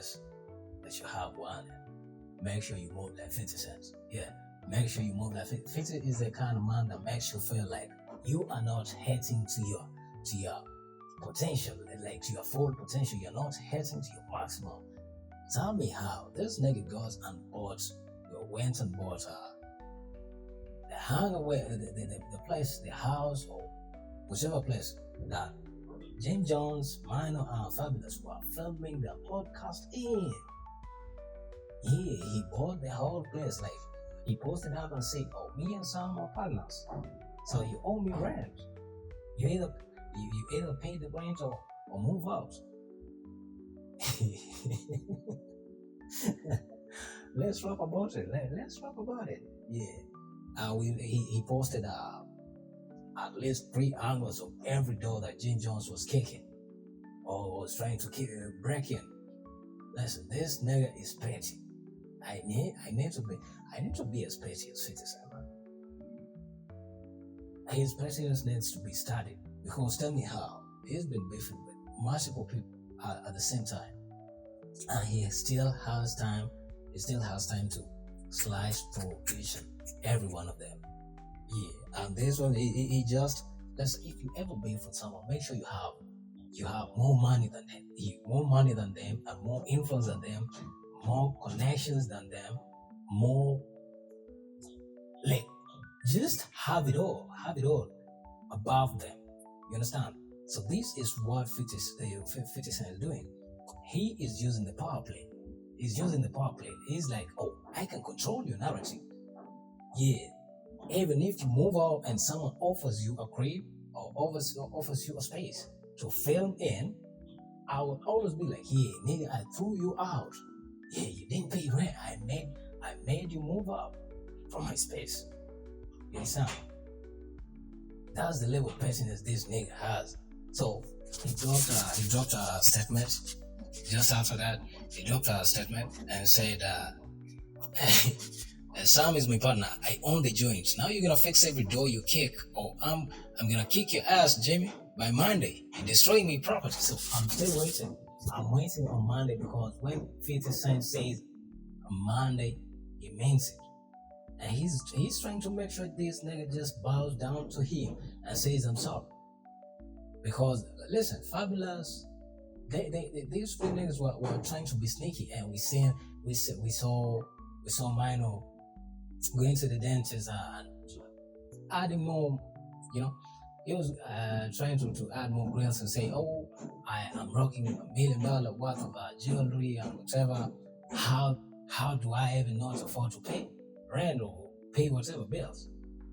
place that you have one, make sure you move like 50 cents. Yeah, make sure you move like 50. 50 is the kind of man that makes you feel like you are not heading to your potential, like to your full potential. You're not heading to your maximum. Tell me how this nigga goes and went and bought the hangover, the place, the house, or whichever place that Jim Jones, Minor, and Fabulous were filming the podcast in. Yeah, he bought the whole place. Like, he posted up and said, "Oh, me and Sam are partners, so you owe me rent. You either pay the rent or move out." Let's rap about it. Let's rap about it. Yeah. He posted at least 3 angles of every door that Jim Jones was kicking or was trying to break in. Listen, this nigga is petty. I need to be as petty as 50 Cent, man. His pettiness needs to be studied, because tell me how he's been beefing with multiple people at the same time, and he still has time. He still has time to slice through each and every one of them. Yeah, and this one, he just, listen, if you ever beef with someone, make sure you have more money than them, and more influence than them, more connections than them, more, like, just have it all above them. You understand? So this is what 50 Cent is doing. He is using the power play. He's like, oh, I can control your narrative. Yeah. Even if you move out and someone offers you a crib or offers you a space to film in, I would always be like, yeah, nigga, I threw you out. Yeah, you didn't pay rent. I made you move out from my space. You understand? That's the level of pettiness this nigga has. So he dropped a statement. Just after that, he dropped a statement and said, Sam is my partner. I own the joint. Now you're gonna fix every door you kick, or I'm gonna kick your ass, Jimmy, by Monday. You're destroying my property. So I'm still waiting. I'm waiting on Monday, because when 50 Cent says Monday, he means it. And he's trying to make sure this nigga just bows down to him and says I'm sorry. Because listen, Fabulous, these three niggas were trying to be sneaky, and we saw Mino going to the dentist and adding more, he was trying to add more grills and say, oh, I am rocking $1 million worth of jewelry and whatever. How do I even not afford to pay rent or pay whatever bills?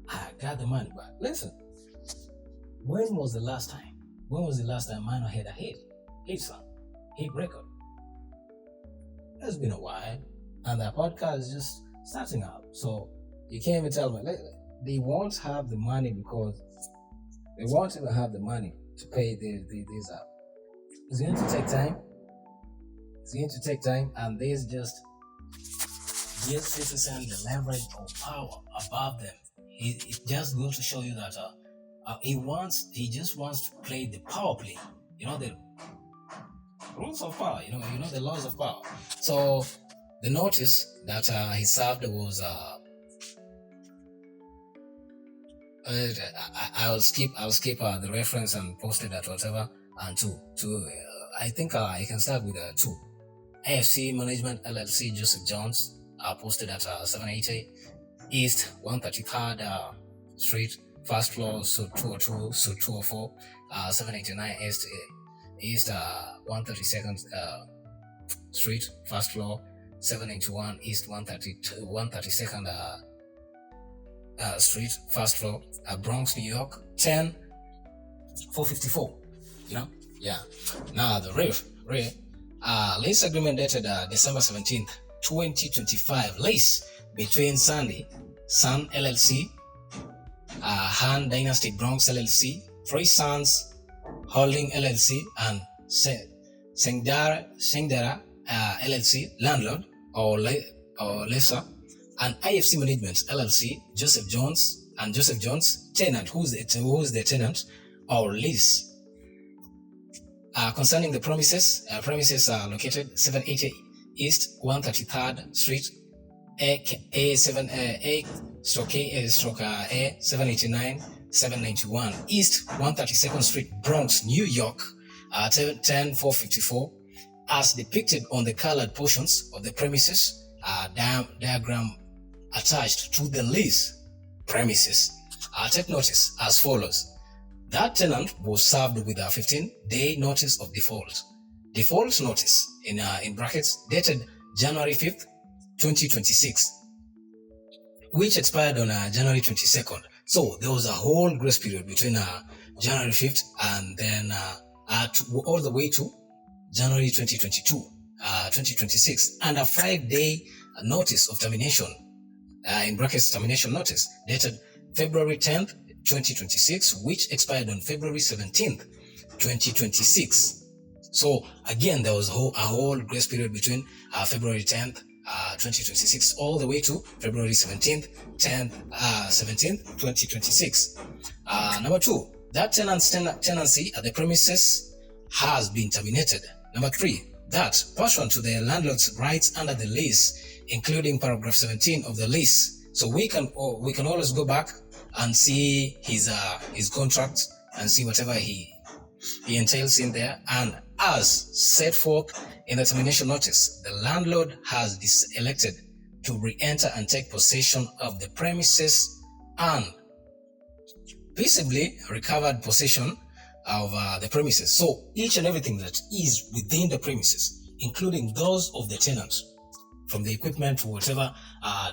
I got the money back. Listen, when was the last time Mino had a hit song, hit record? It's been a while, and the podcast is just starting out. So you can't even tell me they won't have the money, because they won't even have the money to pay these out. It's going to take time. And this just gives 50 Cent the leverage or power above them. It just goes to show you that he just wants to play the power play. The rules of power. The laws of power. So the notice that he served was I'll skip the reference and post it at whatever. And two. I think I can start with 2. AFC Management LLC Joseph Jones posted at 780 East 133rd Street, first floor, suite 202, suite 204, 789 East 132nd Street, first floor, 791 East 132nd Street, first floor, Bronx, New York, 10454. Yeah. Now the lease agreement dated December 17th, 2025. Lease between Sun LLC, Han Dynasty Bronx LLC, Three Sons Holding LLC, and Sengdara LLC, landlord or lessor, and IFC Management LLC, Joseph Jones, tenant. Who's the tenant or lease? Concerning the premises are located 780 East 133rd Street, A7 A stroke A stroke A 789 791 East 132nd Street, Bronx, New York, 10454, as depicted on the colored portions of the premises. Diagram attached to the lease premises. Take notice as follows. That tenant was served with a 15-day notice of default. Default notice in brackets dated January 5th, 2026, which expired on January 22nd. So there was a whole grace period between January 5th and then all the way to January 2026, and a 5-day notice of termination, in brackets termination notice, dated February 10th, 2026, which expired on February 17th, 2026. So again, there was a whole grace period between February 10th, 2026, all the way to February 17th, 2026. Number 2, that tenancy at the premises has been terminated. Number 3, that pursuant to the landlord's rights under the lease, including paragraph 17 of the lease. So we can always go back and see his contract and see whatever he entails in there. And as set forth in the termination notice, the landlord has elected to re-enter and take possession of the premises and peaceably recovered possession of the premises. So each and everything that is within the premises, including those of the tenants, from the equipment to whatever,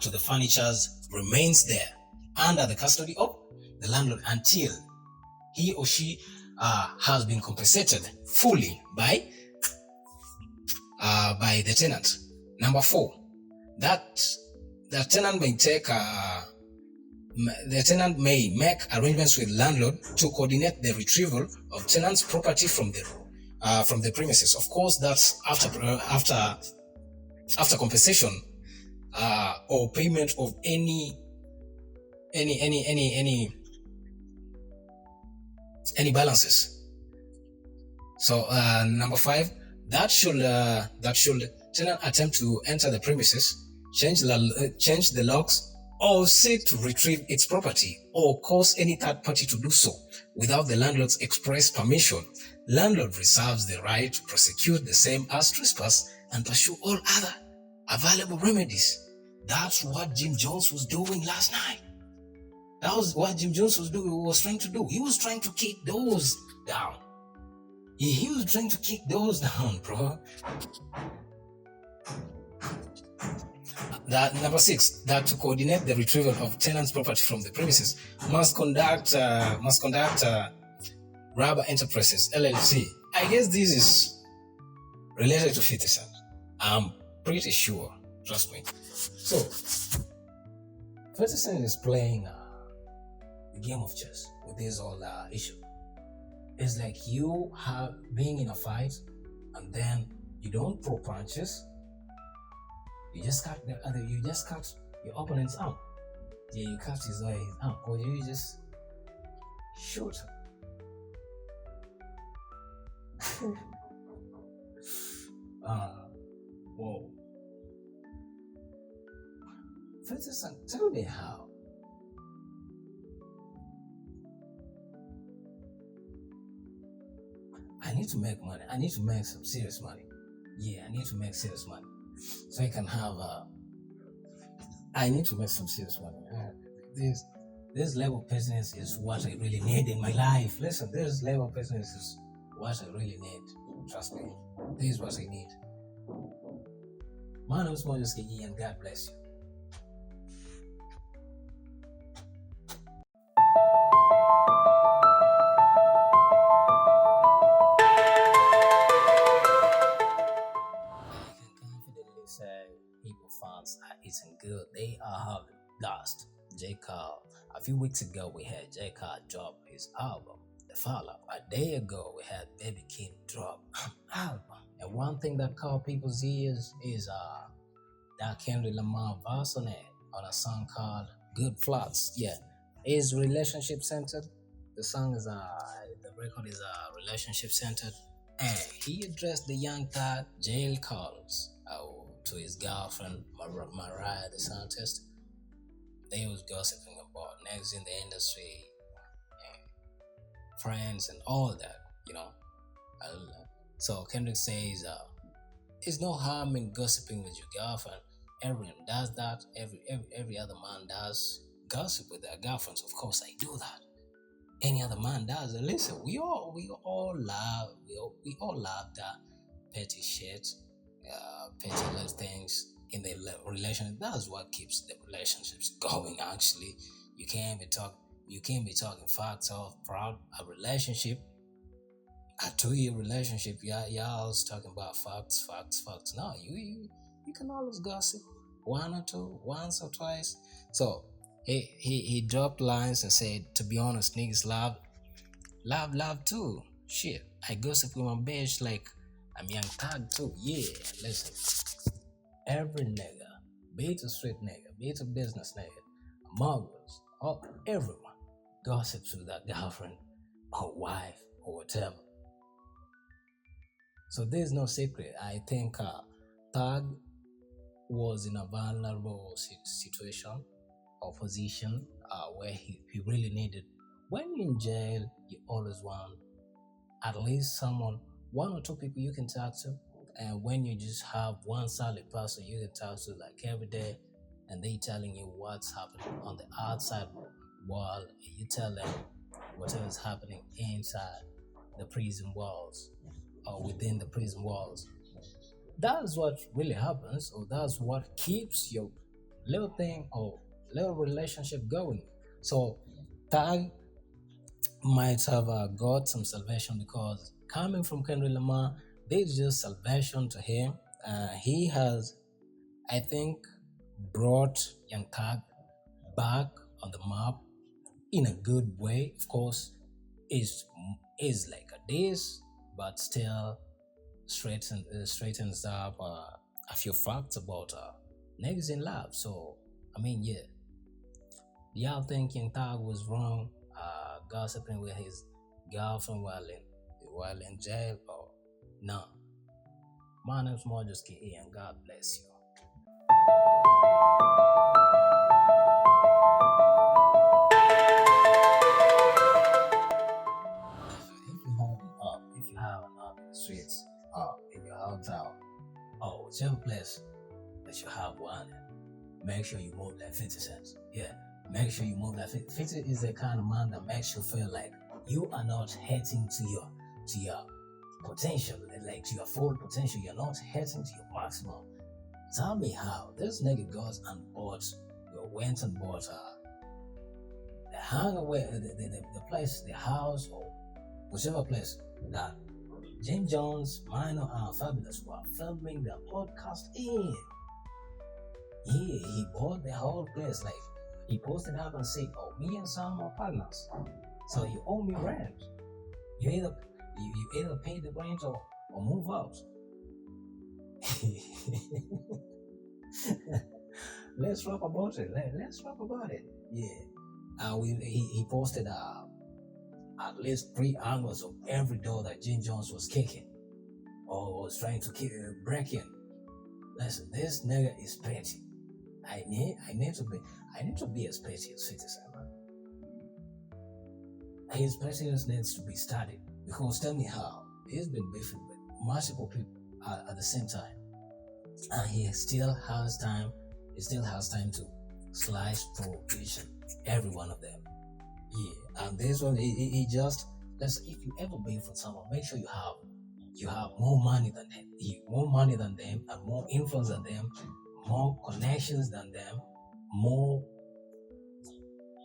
to the furnitures, remains there under the custody of the landlord until he or she has been compensated fully by the tenant. Number 4, that the tenant may make arrangements with landlord to coordinate the retrieval of tenant's property from the premises. Of course, that's after compensation or payment of any balances. So number 5, that should tenant attempt to enter the premises, change the locks, or seek to retrieve its property, or cause any third party to do so without the landlord's express permission, landlord reserves the right to prosecute the same as trespass and pursue all other available remedies. That's what Jim Jones was doing last night. That was what Jim Jones was trying to do. He was trying to kick those down. He was trying to kick those down, bro. That number 6, that to coordinate the retrieval of tenants' property from the premises must conduct Rubber Enterprises LLC. I guess this is related to 50 Cent. I'm pretty sure. Trust me. So 50 Cent is playing the game of chess with this whole issue. It's like you have being in a fight and then you don't throw punches. You just cut your opponent's arm. Yeah, you cut his arm, or you just shoot him. Whoa. 50 Cent, tell me how. I need to make money. I need to make some serious money. Yeah, I need to make serious money. So I can have I need to make some serious money. This level of business is what I really need in my life. Listen, this level of business is what I really need. Trust me. This is what I need. My name is Moses Kiki, and God bless you. Eating good. They are having blast. J. Cole. A few weeks ago, we had J. Cole drop his album, The Fall. A day ago, we had Baby King drop album. And one thing that caught people's ears is that Kendrick Lamar verse on a song called Good Flats. Yeah, it's relationship centered. The song is the record is relationship centered. And he addressed the young thug jail calls to his girlfriend Mariah the scientist. They was gossiping about next in the industry, and friends and all that, you know. So Kendrick says, "There's no harm in gossiping with your girlfriend. Everyone does that. Every other man does gossip with their girlfriends. Of course, I do that. Any other man does. And listen, we all love that petty shit, petty little things in the relationship. That's what keeps the relationships going. Actually, you can't be talking facts off proud a relationship. A 2 year relationship, y'all's talking about facts. No, you can always gossip once or twice. So he dropped lines and said, to be honest, niggas love too. Shit, I gossip with my bitch like I'm Young Thug too. Yeah, listen, every nigga, be it a street nigga, be it a business nigga, muggles, or everyone gossips with their girlfriend or wife or whatever. So there's no secret. I think Thug was in a vulnerable situation or position where he really needed. When you're in jail, you always want at least one or two people you can talk to. And when you just have one solid person you can talk to like every day, and they telling you what's happening on the outside world, you tell them whatever's happening inside the prison walls or within the prison walls. That's what really happens, or that's what keeps your little thing or little relationship going. So Thug might have got some salvation because coming from Kendrick Lamar, there's just salvation to him. He has, I think, brought Young Thug back on the map in a good way. Of course, is like a diss, but still straightens up a few facts about niggas in love. So I mean, yeah, y'all think Young Thug was wrong gossiping with his girlfriend while in jail? Or no? My name's Marcus K.E. and God bless you. If you have an up in the streets, in your hometown, or whichever place that you have one, make sure you move like 50 cents. Yeah, make sure you move like 50. 50 is the kind of man that makes you feel like you are not heading to your potential, like to your full potential. You're not heading to your maximum. Tell me how this nigga goes and went and bought the hangover, the place, the house, or whichever place that Jim Jones, Minor, and Fabulous were filming their podcast in. Yeah, he bought the whole place. Like, he posted up and said, "Oh, me and Sam are partners, so you owe me rent. You either pay the rent or move out." Let's rap about it. Let's rap about it. Yeah. He posted at least 3 angles of every door that Jim Jones was kicking or was trying to break in. Listen, this nigga is petty. I need to be as petty as 50 Cent, man. His pettiness needs to be studied, because tell me how he's been beefing with multiple people at the same time, and he still has time. He still has time to slice through each and every one of them. Yeah, and this one, he just, if you ever beef with someone, make sure you have more money than them, and more influence than them, more connections than them, more,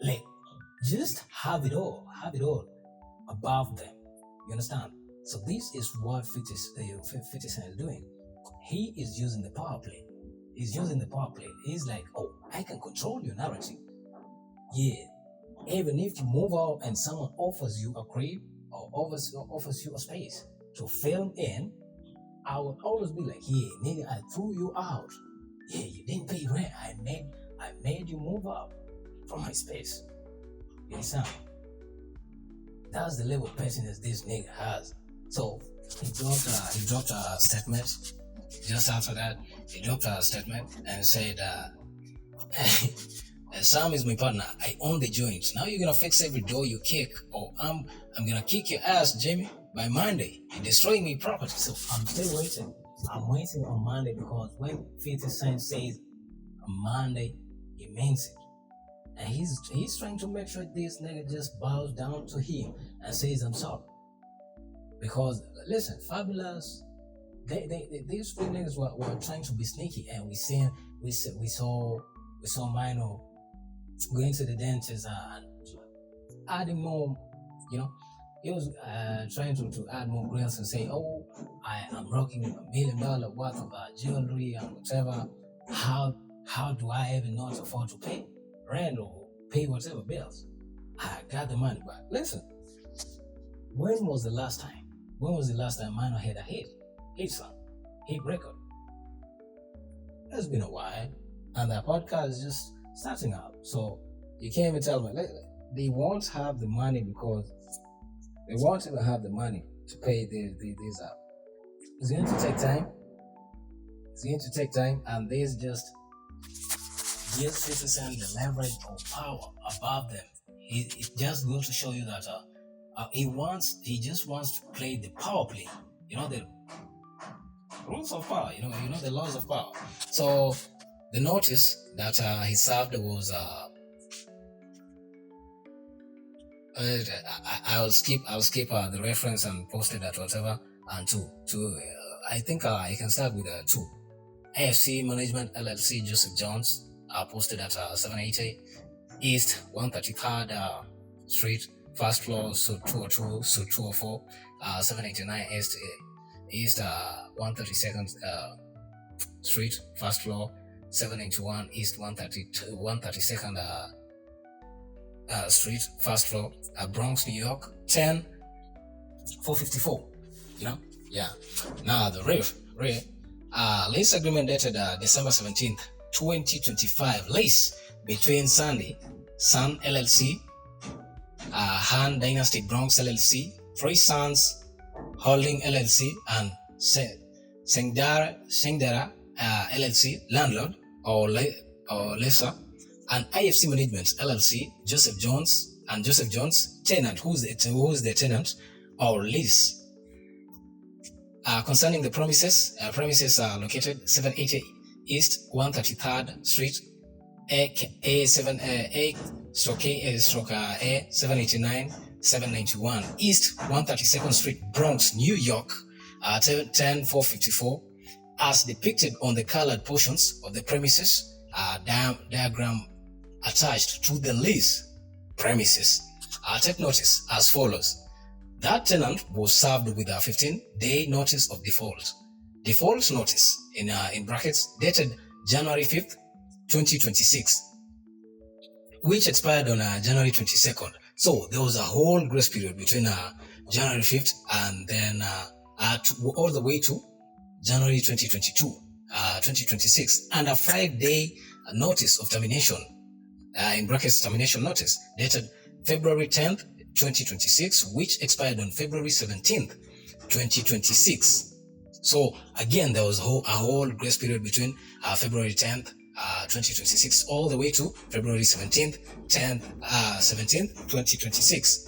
like, just have it all above them. You understand? So this is what 50 Cent is doing. He is using the power play. He's like, oh, I can control your narrative. Yeah. Even if you move out and someone offers you a crib or offers you a space to film in, I would always be like, yeah, nigga, I threw you out. Yeah, you didn't pay rent. I made you move out from my space. You understand? That's the level of pettiness this nigga has. So he dropped a statement. Just after that, he dropped a statement and said, Sam is my partner. I own the joints. Now you're gonna fix every door you kick, or I'm gonna kick your ass, Jimmy, by Monday. You're destroying me property. So I'm still waiting. I'm waiting on Monday because when 50 Cent says Monday, he means it. And he's trying to make sure this nigga just bows down to him and says I'm sorry. Because listen, Fabulous, these three niggas were trying to be sneaky, and we saw Mino going to the dentist and adding more, he was trying to add more grills and say, oh, I am rocking $1 million worth of jewelry and whatever. How do I even not afford to pay rent or pay whatever bills? I got the money back. Listen, when was the last time Mino had a hit song, hit record? It's been a while, and that podcast is just starting out. So you can't even tell me they won't have the money because they won't even have the money to pay these out. It's going to take time. And this just gives 50 Cent the leverage or power above them. It just goes to show you that he just wants to play the power play. The rules of power. The laws of power. So the notice that he served was I'll skip the reference and post it at whatever. And two, I think I can start with 2. AFC Management LLC Joseph Jones posted at 780 East 133rd Street, first floor, Suite 202, Suite 204, 789 East 132nd Street, first floor, 781 East 132nd Street, first floor, Bronx, New York, 10454. Yeah. Now the lease agreement dated December 17th, 2025. Lease between Sun LLC, Han Dynasty Bronx LLC, Free Sons Holding LLC, and Sengdara LLC, landlord or lessor, and IFC Management LLC, Joseph Jones, tenant, who's the tenant or lease. Concerning the premises are located 780 East 133rd Street, A789 791 East 132nd Street, Bronx, New York, 10454, as depicted on the colored portions of the premises. Diagram attached to the lease premises. Take notice as follows. That tenant was served with a 15-day notice of default. Default notice in brackets dated January 5th, 2026, which expired on January 22nd. So there was a whole grace period between January 5th and then all the way to January 2026, and a 5-day notice of termination, in brackets termination notice, dated February 10th, 2026, which expired on February 17th, 2026. So again, there was a whole grace period between February 10th, 2026, all the way to February 17th, 2026.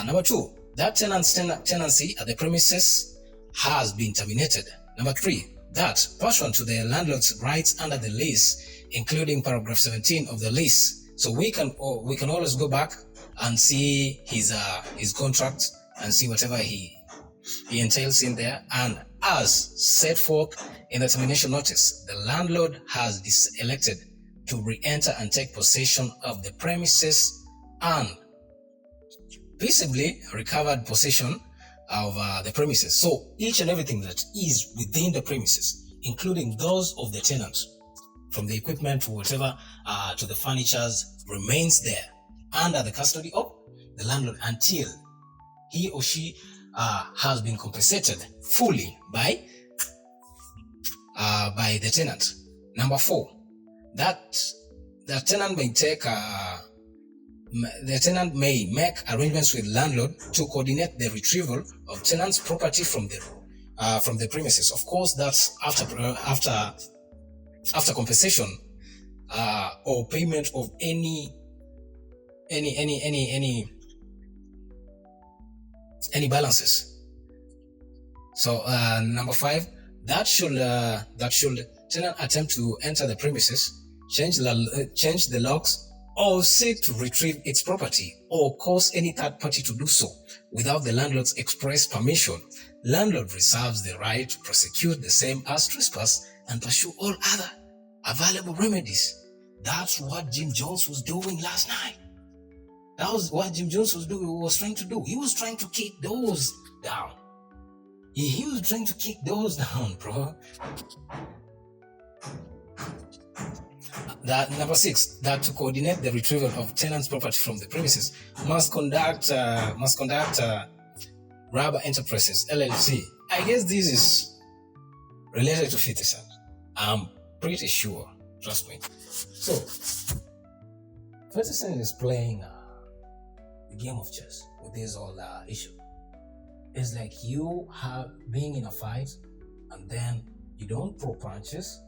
Number 2, that tenancy at the premises has been terminated. Number 3, that pursuant to the landlord's rights under the lease, including paragraph 17 of the lease. So we can always go back and see his contract and see whatever he entails in there. And as set forth in the termination notice, the landlord has elected to re-enter and take possession of the premises and peaceably recovered possession of the premises. So each and everything that is within the premises, including those of the tenant, from the equipment to whatever, to the furnitures, remains there under the custody of the landlord until he or she has been compensated fully by the tenant. Number 4, that the tenant may take The tenant may make arrangements with landlord to coordinate the retrieval of tenant's property from the premises. Of course, that's after compensation or payment of any balances. So number 5, that should tenant attempt to enter the premises, change the locks, or seek to retrieve its property, or cause any third party to do so without the landlord's express permission, landlord reserves the right to prosecute the same as trespass and pursue all other available remedies. That's what Jim Jones was doing last night. That was what Jim Jones was trying to do. He was trying to kick doors down. He was trying to kick doors down, bro. That number 6, that to coordinate the retrieval of tenants' property from the premises must conduct Rubber Enterprises LLC. I guess this is related to 50 Cent. I'm pretty sure. Trust me. So, 50 Cent is playing the game of chess with this whole issue. It's like you have being in a fight and then you don't throw punches.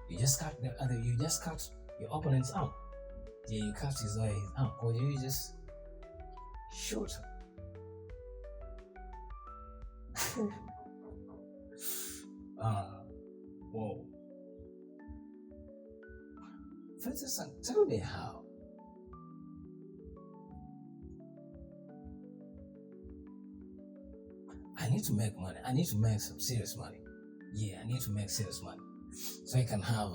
You just cut your opponent's arm. Yeah, you cut his arm, or you just shoot him. Whoa. 50 Cent, tell me how. I need to make money. I need to make some serious money. Yeah, I need to make serious money. So I can have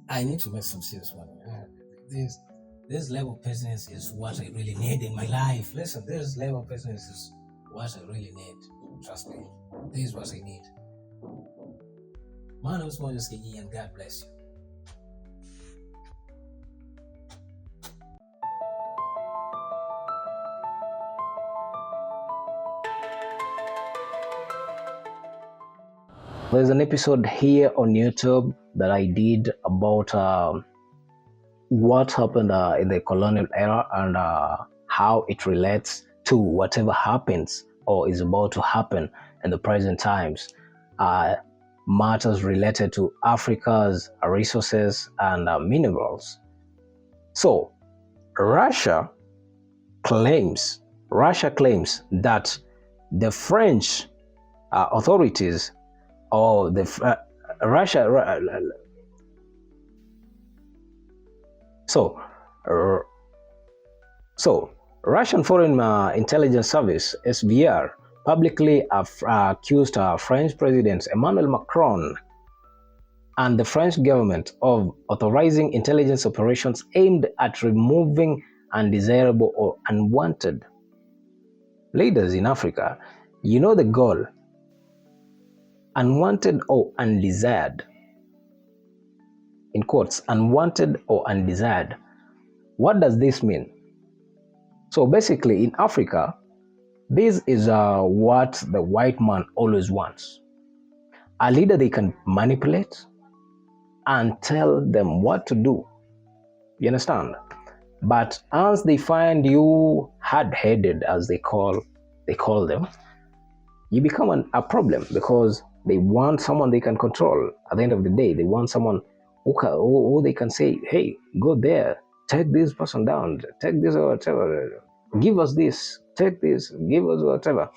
I need to make some serious money. This level of business is what I really need in my life. Listen, this level of business is what I really need. Trust me. This is what I need. My name is Moses Kiki, and God bless you. There's an episode here on YouTube that I did about what happened in the colonial era and how it relates to whatever happens or is about to happen in the present times. Matters related to Africa's resources and minerals. So, Russia claims that the French authorities or the Russian Foreign Intelligence Service (SVR) publicly accused French President Emmanuel Macron and the French government of authorizing intelligence operations aimed at removing undesirable or unwanted leaders in Africa. You know the goal. Unwanted or undesired. In quotes, unwanted or undesired. What does this mean? So basically, in Africa, this is what the white man always wants. A leader they can manipulate and tell them what to do. You understand? But as they find you hard-headed, as they call them, you become a problem because they want someone they can control. At the end of the day, they want someone who they can say, hey, go there, take this person down, take this or whatever, give us this, take this, give us whatever.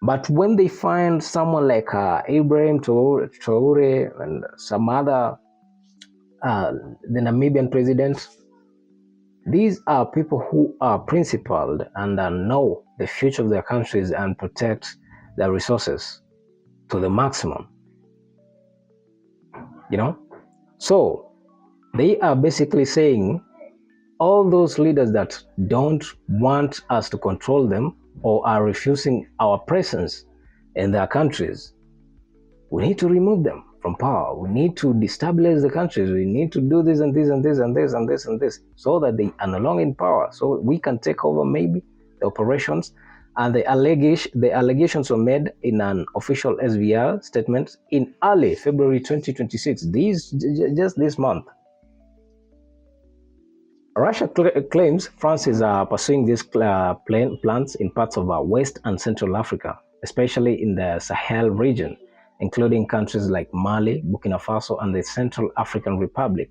But when they find someone like Ibrahim Traore and some other, the Namibian president, these are people who are principled and know the future of their countries and protect their resources to the maximum. You know? So, they are basically saying all those leaders that don't want us to control them or are refusing our presence in their countries, we need to remove them from power. We need to destabilize the countries. We need to do this and this and this and this and this and this so that they are no longer in power. So we can take over maybe the operations. And the allegations were made in an official SVR statement in early February 2026. Just this month. Russia claims France is pursuing these plans in parts of West and Central Africa, especially in the Sahel region, including countries like Mali, Burkina Faso, and the Central African Republic.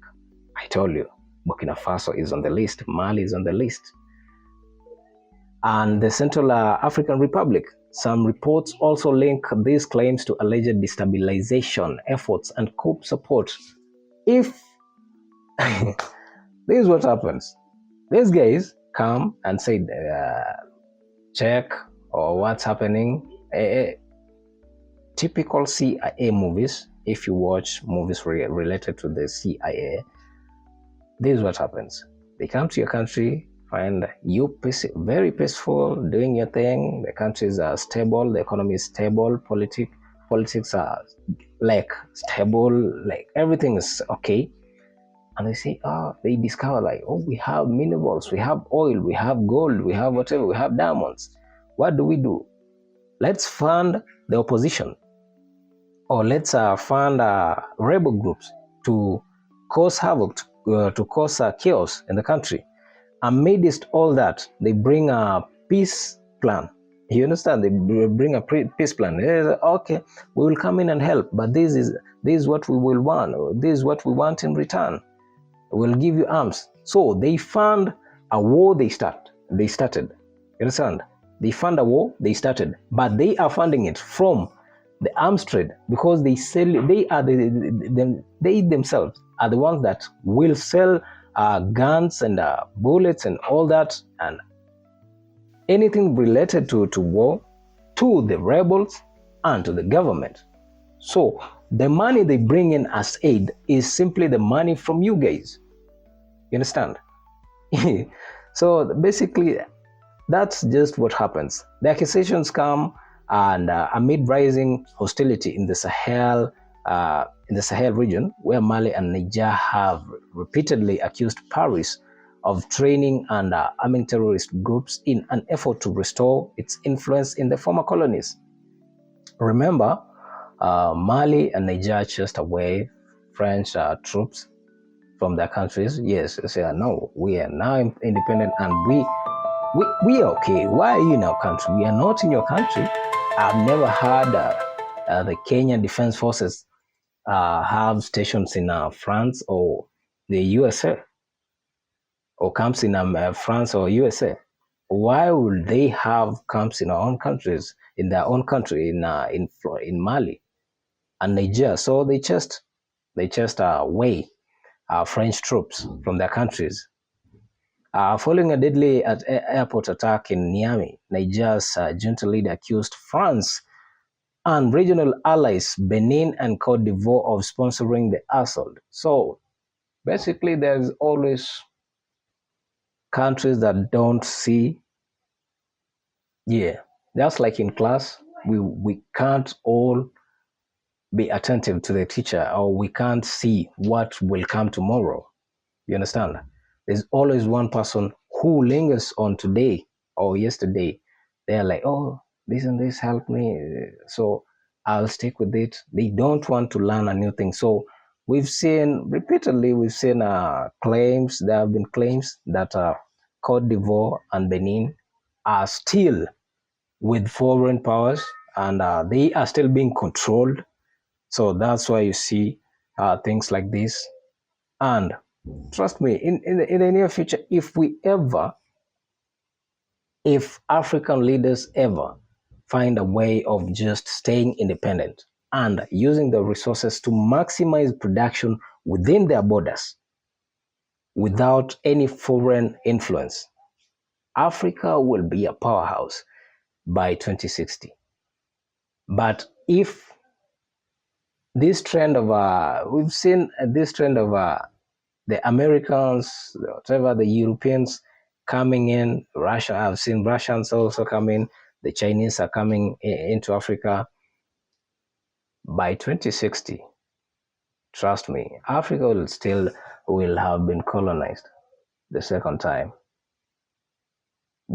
I told you, Burkina Faso is on the list, Mali is on the list, and the Central African Republic. Some reports also link these claims to alleged destabilization efforts and coup support. If this is what happens, these guys come and say, check or what's happening. Typical CIA movies, if you watch movies related to the CIA, this is what happens. They come to your country, find you very peaceful, doing your thing. The countries are stable, the economy is stable, politics are like stable, like everything is okay. And they say, they discover like, we have minerals, we have oil, we have gold, we have whatever, we have diamonds. What do? Let's fund the opposition, or let's fund rebel groups to cause havoc, to cause chaos in the country. Amidst all that, they bring a peace plan. You understand? They bring a peace plan. Okay, we will come in and help, but this is what we will want. This is what we want in return. We'll give you arms. So they fund a war they started. You understand? They fund a war they started, but they are funding it from the arms trade, because they themselves are the ones that will sell guns and bullets and all that, and anything related to war to the rebels and to the government. So the money they bring in as aid is simply the money from you guys. You understand? So basically, that's just what happens. The accusations come, and amid rising hostility in the Sahel region, where Mali and Niger have repeatedly accused Paris of training and arming terrorist groups in an effort to restore its influence in the former colonies. Remember, Mali and Niger chased away French troops from their countries. Yes, they say, no, we are now independent and we are okay. Why are you in our country? We are not in your country. I've never heard the Kenyan Defense Forces have stations in France or the USA, or camps in France or USA. Why would they have camps in our own countries, in their own country, in Mali and Niger? So they just away French troops from their countries. Following a deadly airport attack in Niamey, Niger's junta leader accused France and regional allies Benin and Cote d'Ivoire of sponsoring the assault. So basically, there's always countries that don't see. Just like in class, we can't all be attentive to the teacher, or we can't see what will come tomorrow. You understand? There's always one person who lingers on today or yesterday. They're like, this and this helped me, so I'll stick with it. They don't want to learn a new thing. So we've seen repeatedly, claims, there have been claims that Cote d'Ivoire and Benin are still with foreign powers, and they are still being controlled. So that's why you see things like this. And trust me, in the near future, if African leaders ever find a way of just staying independent and using the resources to maximize production within their borders without any foreign influence, Africa will be a powerhouse by 2060. But if this trend of we've seen this trend of the Americans, whatever, the Europeans coming in, Russia, I've seen Russians also come in, the Chinese are coming into Africa. By 2060, trust me, Africa will have been colonized the second time.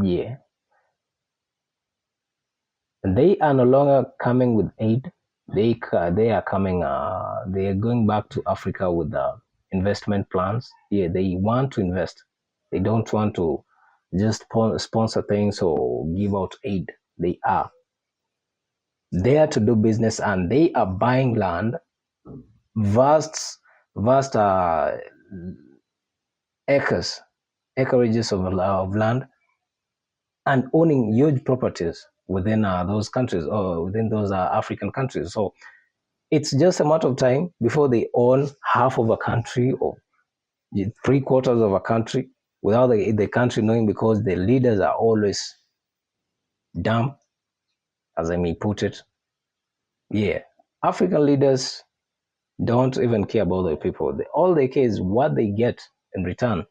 Yeah. And they are no longer coming with aid. They are coming, they are going back to Africa with investment plans. Yeah, they want to invest. They don't want to just sponsor things or give out aid. They are there to do business, and they are buying land, vast acres, acreages of land, and owning huge properties within those countries or within those African countries. So it's just a matter of time before they own half of a country or three quarters of a country without the country knowing, because the leaders are always dumb, as I may put it. Yeah, African leaders don't even care about the people. All they care is what they get in return.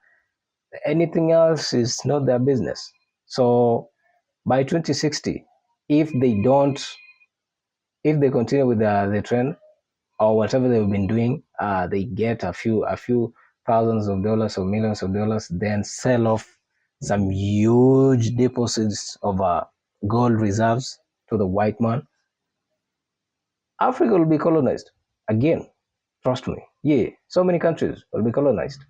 Anything else is not their business. So by 2060, if they don't, if they continue with the trend or whatever they've been doing, they get a few thousands of dollars or millions of dollars, then sell off some huge deposits of gold reserves to the white man. Africa will be colonized again. Trust me. Yeah, so many countries will be colonized.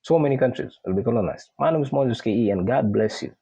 So many countries will be colonized. My name is Moses KE, and God bless you.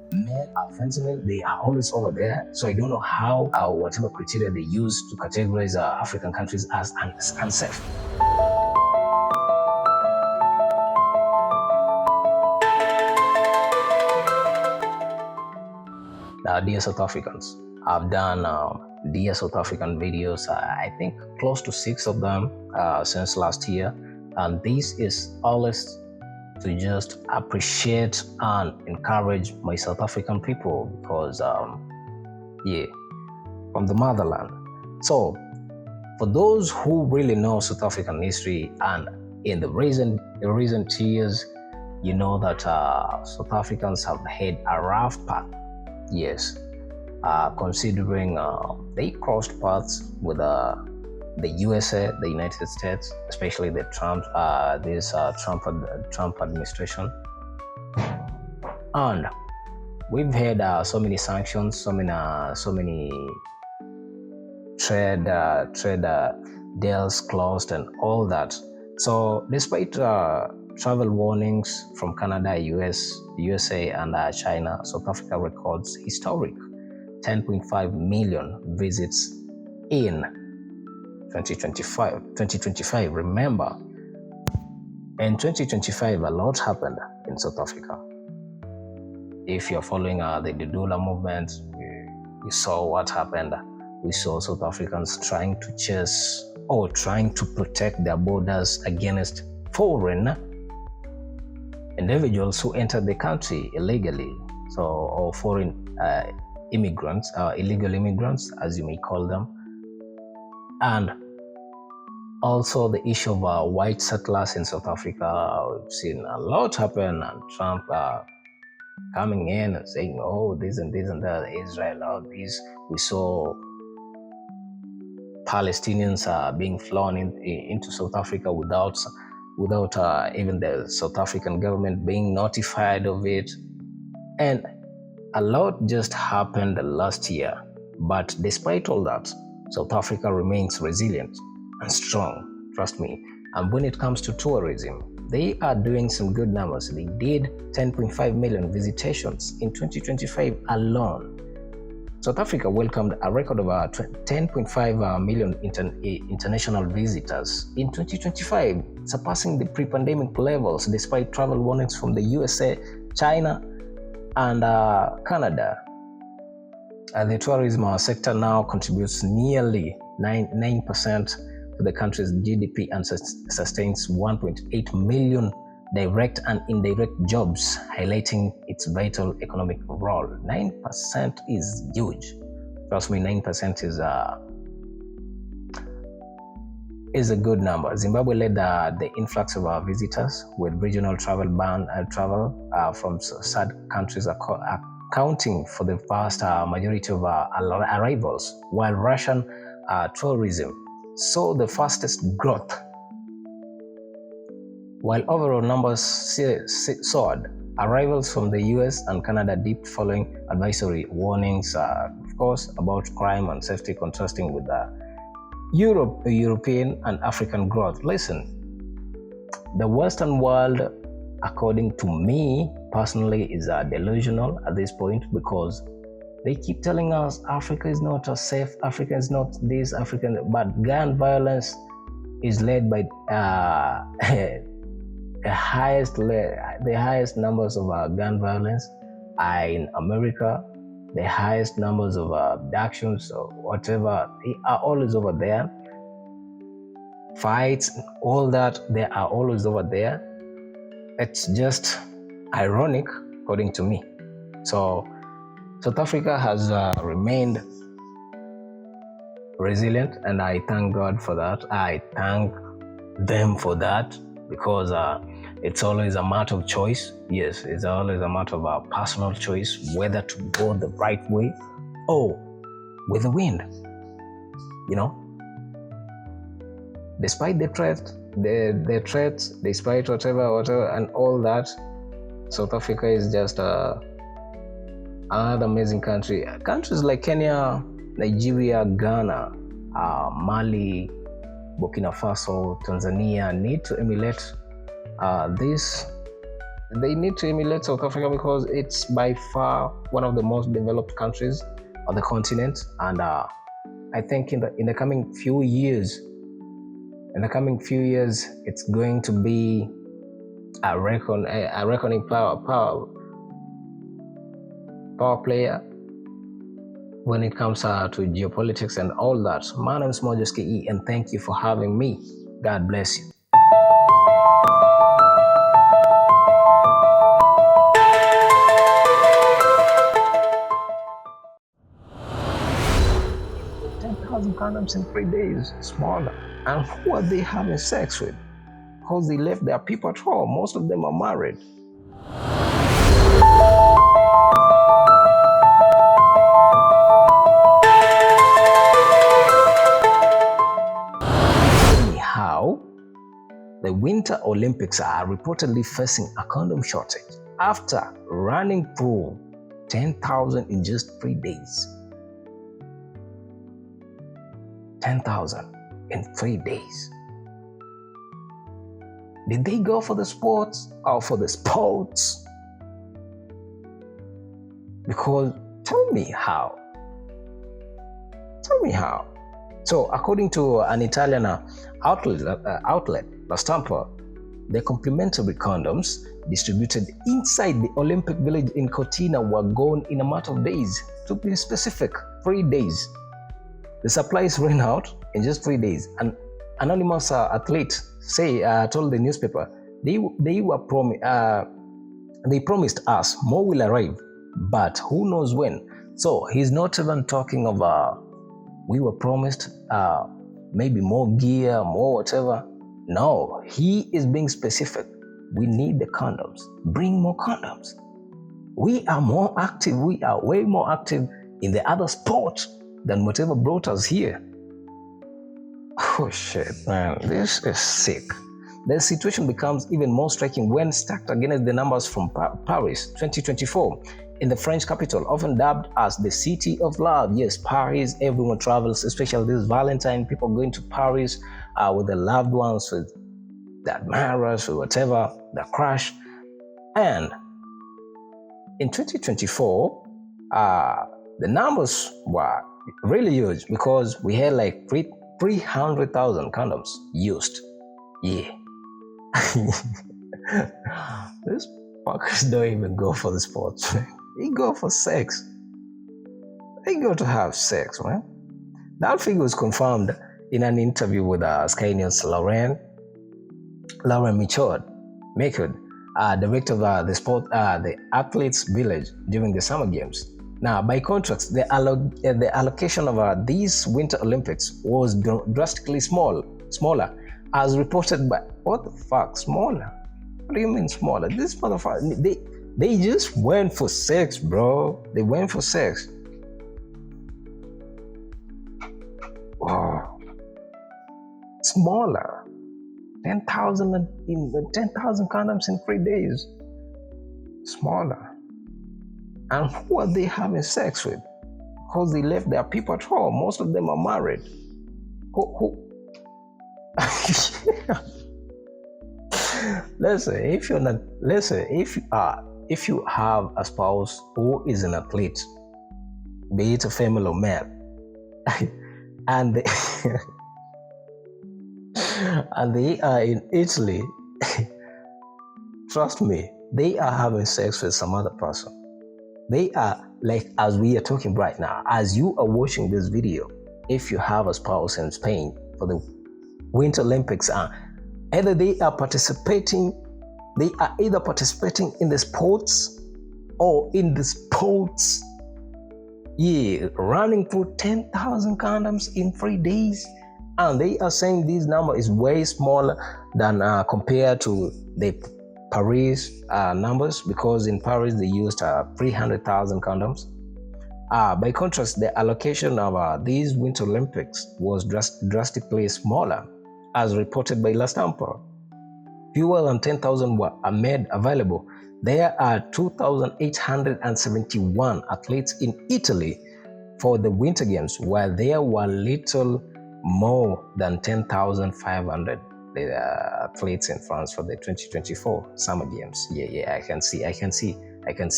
Men are fentanyl, they are always over there. So I don't know how or whatever criteria they use to categorize African countries as unsafe. Dear South Africans, I've done Dear South African videos, I think close to 6 of them since last year. And this is always to just appreciate and encourage my South African people, because yeah, from the motherland. So for those who really know South African history, and in the recent years, you know that South Africans have had a rough path. Yes, considering they crossed paths with the USA, the United States, especially the Trump administration, and we've had so many sanctions, so many trade deals closed and all that. So despite travel warnings from Canada, USA, and China, South Africa records historic 10.5 million visits in 2025. Remember, in 2025, a lot happened in South Africa. If you're following the Dudula movement, you saw what happened. We saw South Africans trying to chase or trying to protect their borders against foreign individuals who entered the country illegally, or foreign immigrants, illegal immigrants, as you may call them. And also the issue of white settlers in South Africa. We've seen a lot happen, and Trump coming in and saying, oh, this and that, Israel, all this. We saw Palestinians being flown into South Africa without even the South African government being notified of it. And a lot just happened last year. But despite all that, South Africa remains resilient and strong, trust me. And when it comes to tourism, they are doing some good numbers. They did 10.5 million visitations in 2025 alone. South Africa welcomed a record of 10.5 million international visitors in 2025, surpassing the pre-pandemic levels despite travel warnings from the USA, China, and Canada. The tourism sector now contributes nearly 9% to the country's GDP and sustains 1.8 million direct and indirect jobs, highlighting its vital economic role. 9% is huge. Trust me, 9% is a good number. Zimbabwe led the influx of our visitors with regional travel ban from SADC countries accounting for the vast majority of arrivals, while Russian tourism saw the fastest growth. While overall numbers soared, arrivals from the US and Canada dipped following advisory warnings, of course, about crime and safety, contrasting with the European and African growth. Listen, the Western world, according to me personally, is delusional at this point, because they keep telling us Africa is not safe, Africa is not this, but gun violence is led by the highest numbers of gun violence are in America. The highest numbers of abductions or whatever, they are always over there. Fights, all that, they are always over there. It's just ironic, according to me. So South Africa has remained resilient, and I thank God for that. I thank them for that, because it's always a matter of choice. Yes, it's always a matter of personal choice, whether to go the right way or with the wind. Despite the threats, despite whatever, and all that, South Africa is just another amazing country. Countries like Kenya, Nigeria, Ghana, Mali, Burkina Faso, Tanzania need to emulate this. They need to emulate South Africa, because it's by far one of the most developed countries on the continent. And I think in the coming few years, it's going to be a reckoning power player when it comes to geopolitics and all that. My name is Mojoski E, and thank you for having me. God bless you. Condoms in 3 days, smaller. And who are they having sex with? Because they left their people at home. Most of them are married. Anyhow, the Winter Olympics are reportedly facing a condom shortage after running through 10,000 in just 3 days. 10,000 in 3 days. Did they go for the sports or for the sports? Because tell me how. So according to an Italian outlet, La Stampa, the complimentary condoms distributed inside the Olympic Village in Cortina were gone in a matter of days. To be specific, 3 days. The supplies ran out in just 3 days. An anonymous athlete told the newspaper they promised us more will arrive, but who knows when. So he's not even talking of we were promised maybe more gear, more whatever. No, he is being specific. We need the condoms. Bring more condoms. We are more active. We are way more active in the other sport than whatever brought us here. Oh shit, man, this is sick. The situation becomes even more striking when stacked against the numbers from Paris 2024. In the French capital, often dubbed as the city of love. Yes, Paris, everyone travels, especially this Valentine, people going to Paris with their loved ones, with their admirers, or whatever, their crush. And in 2024, the numbers were really huge, because we had like 300,000 condoms used. Yeah. These fuckers don't even go for the sports. They go for sex. They go to have sex, man. That figure was confirmed in an interview with Sky News' Lauren Michaud, director of the Athletes Village during the Summer Games. Now, by contrast, the allocation of these Winter Olympics was drastically small, smaller, as reported by what the fuck smaller? What do you mean smaller? This motherfucker, they just went for sex, bro. They went for sex. Wow. Smaller. 10,000 condoms in 3 days. Smaller. And who are they having sex with? Because they left their people at home. Most of them are married. Who? Listen, if you have a spouse who is an athlete, be it a female or male, and they, and they are in Italy, trust me, they are having sex with some other person. They are, like, as we are talking right now, as you are watching this video, if you have a spouse in Spain for the Winter Olympics, either they are either participating in the sports or in the sports, running through 10,000 condoms in 3 days. And they are saying this number is way smaller than compared to the Paris numbers, because in Paris they used 300,000 condoms. By contrast, the allocation of these Winter Olympics was drastically smaller, as reported by La Stampa. Fewer than 10,000 were made available. There are 2,871 athletes in Italy for the Winter Games, while there were little more than 10,500 athletes in France for the 2024 Summer Games. I can see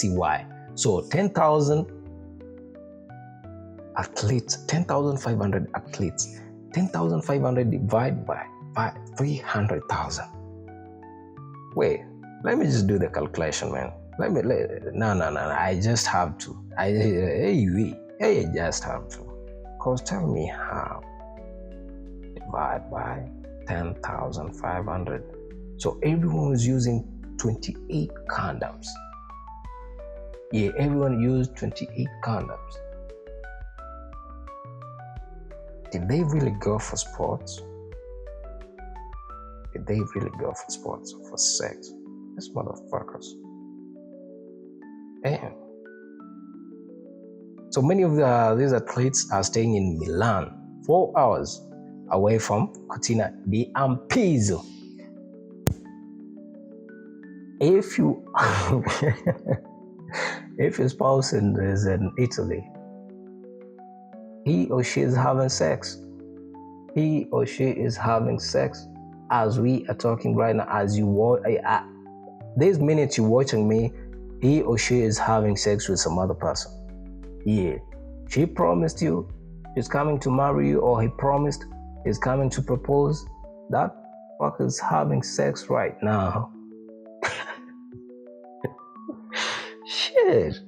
why. So 10,000 athletes, 10,500 athletes, 10,500 divided by 300,000. Wait, let me just do the calculation, man. No. I just have to. I just have to. Cause tell me how. Divide by 10,500. So everyone was using 28 condoms. Yeah, everyone used 28 condoms. Did they really go for sports? Did they really go for sports or for sex? These motherfuckers. Damn. So many of these athletes are staying in Milan, 4 hours away from Cortina d'Ampezzo. If your spouse is in Italy, he or she is having sex. He or she is having sex as we are talking right now. As you watch, these minutes you're watching me, he or she is having sex with some other person. Yeah, she promised you she's coming to marry you, or he promised he's coming to propose. That fucker's having sex right now. Shit.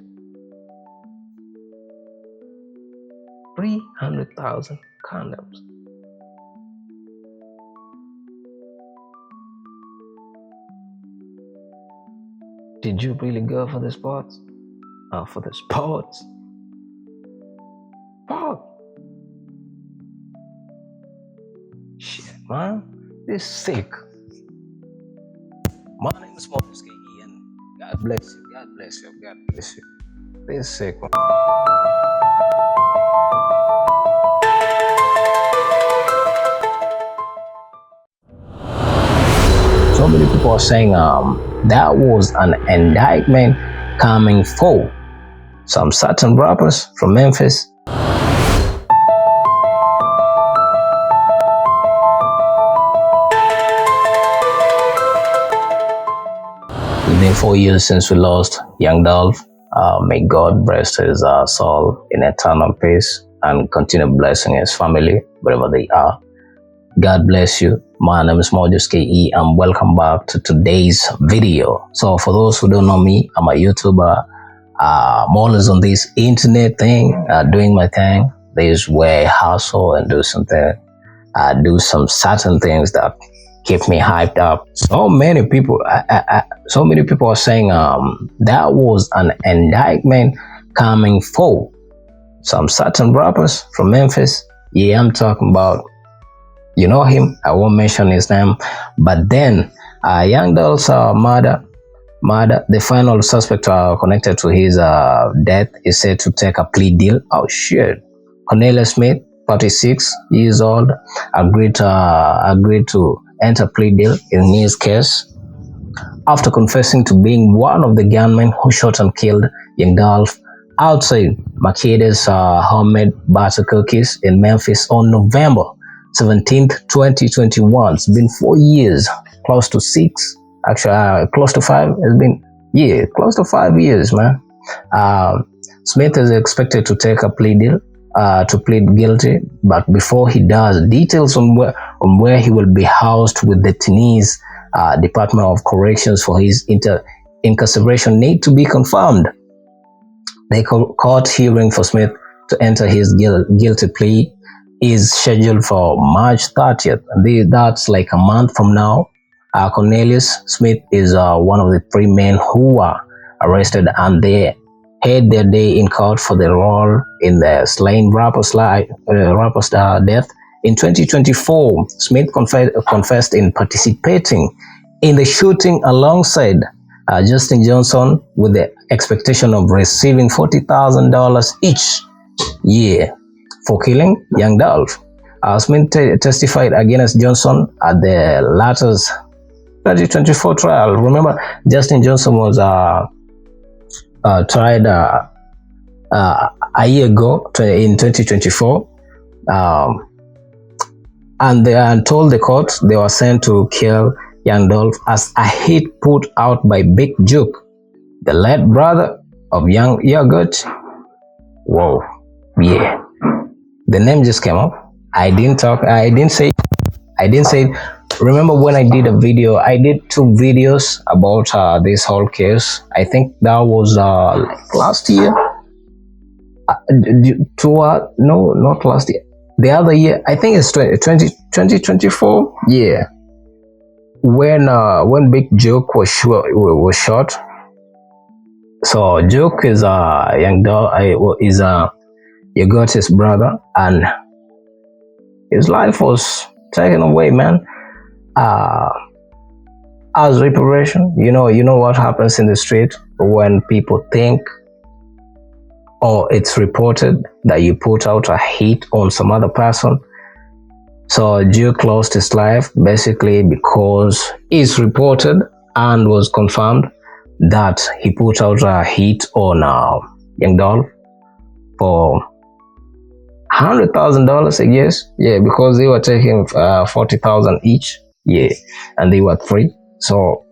300,000 condoms. Did you really go for the sports? For the sports? Fuck. Shit, man. This is sick. My name is Moses K.E. and God bless you. God bless you. God bless you. This is sick, man. So many people are saying that was an indictment coming for some certain rappers from Memphis. It's been 4 years since we lost Young Dolph. May God rest his soul in eternal peace and continue blessing his family wherever they are. God bless you. My name is Moses K.E. and welcome back to today's video. So for those who don't know me, I'm a YouTuber. I'm always on this internet thing, doing my thing. This is where I hustle and do something. Do some certain things that keep me hyped up. So many people are saying that was an indictment coming for some certain rappers from Memphis. Yeah, I'm talking about You know him. I won't mention his name. But then, Young Dolph's murder, the final suspect connected to his death is said to take a plea deal. Oh shit! Cornelius Smith, 46 years old, agreed to enter plea deal in his case after confessing to being one of the gunmen who shot and killed Young Dolph outside Makeda's homemade butter cookies in Memphis on November 17th, 2021. It's been 4 years, close to six, actually, close to five. It's been, yeah, close to 5 years, man. Smith is expected to take a plea deal, to plead guilty, but before he does, details on where he will be housed with the Tennessee Department of Corrections for his incarceration need to be confirmed. The court hearing for Smith to enter his guilty plea is scheduled for March 30th. That's like a month from now. Cornelius Smith is one of the three men who were arrested, and they had their day in court for their role in the slain rapper's death. In 2024, Smith confessed in participating in the shooting alongside Justin Johnson, with the expectation of receiving $40,000 each year for killing Young Dolph. Smith testified against Johnson at the latter's 2024 trial. Remember, Justin Johnson was tried a year ago in 2024, and they told the court they were sent to kill Young Dolph as a hit put out by Big Juke, the late brother of Young Yogurt. Whoa, yeah, the name just came up. I didn't say. Remember when I did a video? I did 2 videos about this whole case. I think that was like last year. No, not last year. The other year, I think it's 2024. Yeah, when Big Juke was shot. So Juke is Yogurt's brother, and his life was taken away, man. As reparation, you know what happens in the street when people think, or it's reported that you put out a hit on some other person. So Duke lost his life basically because it's reported and was confirmed that he put out a hit on Young Dolph for $100,000, I guess. Yeah, because they were taking $40,000 each. Yeah, and they were 3. So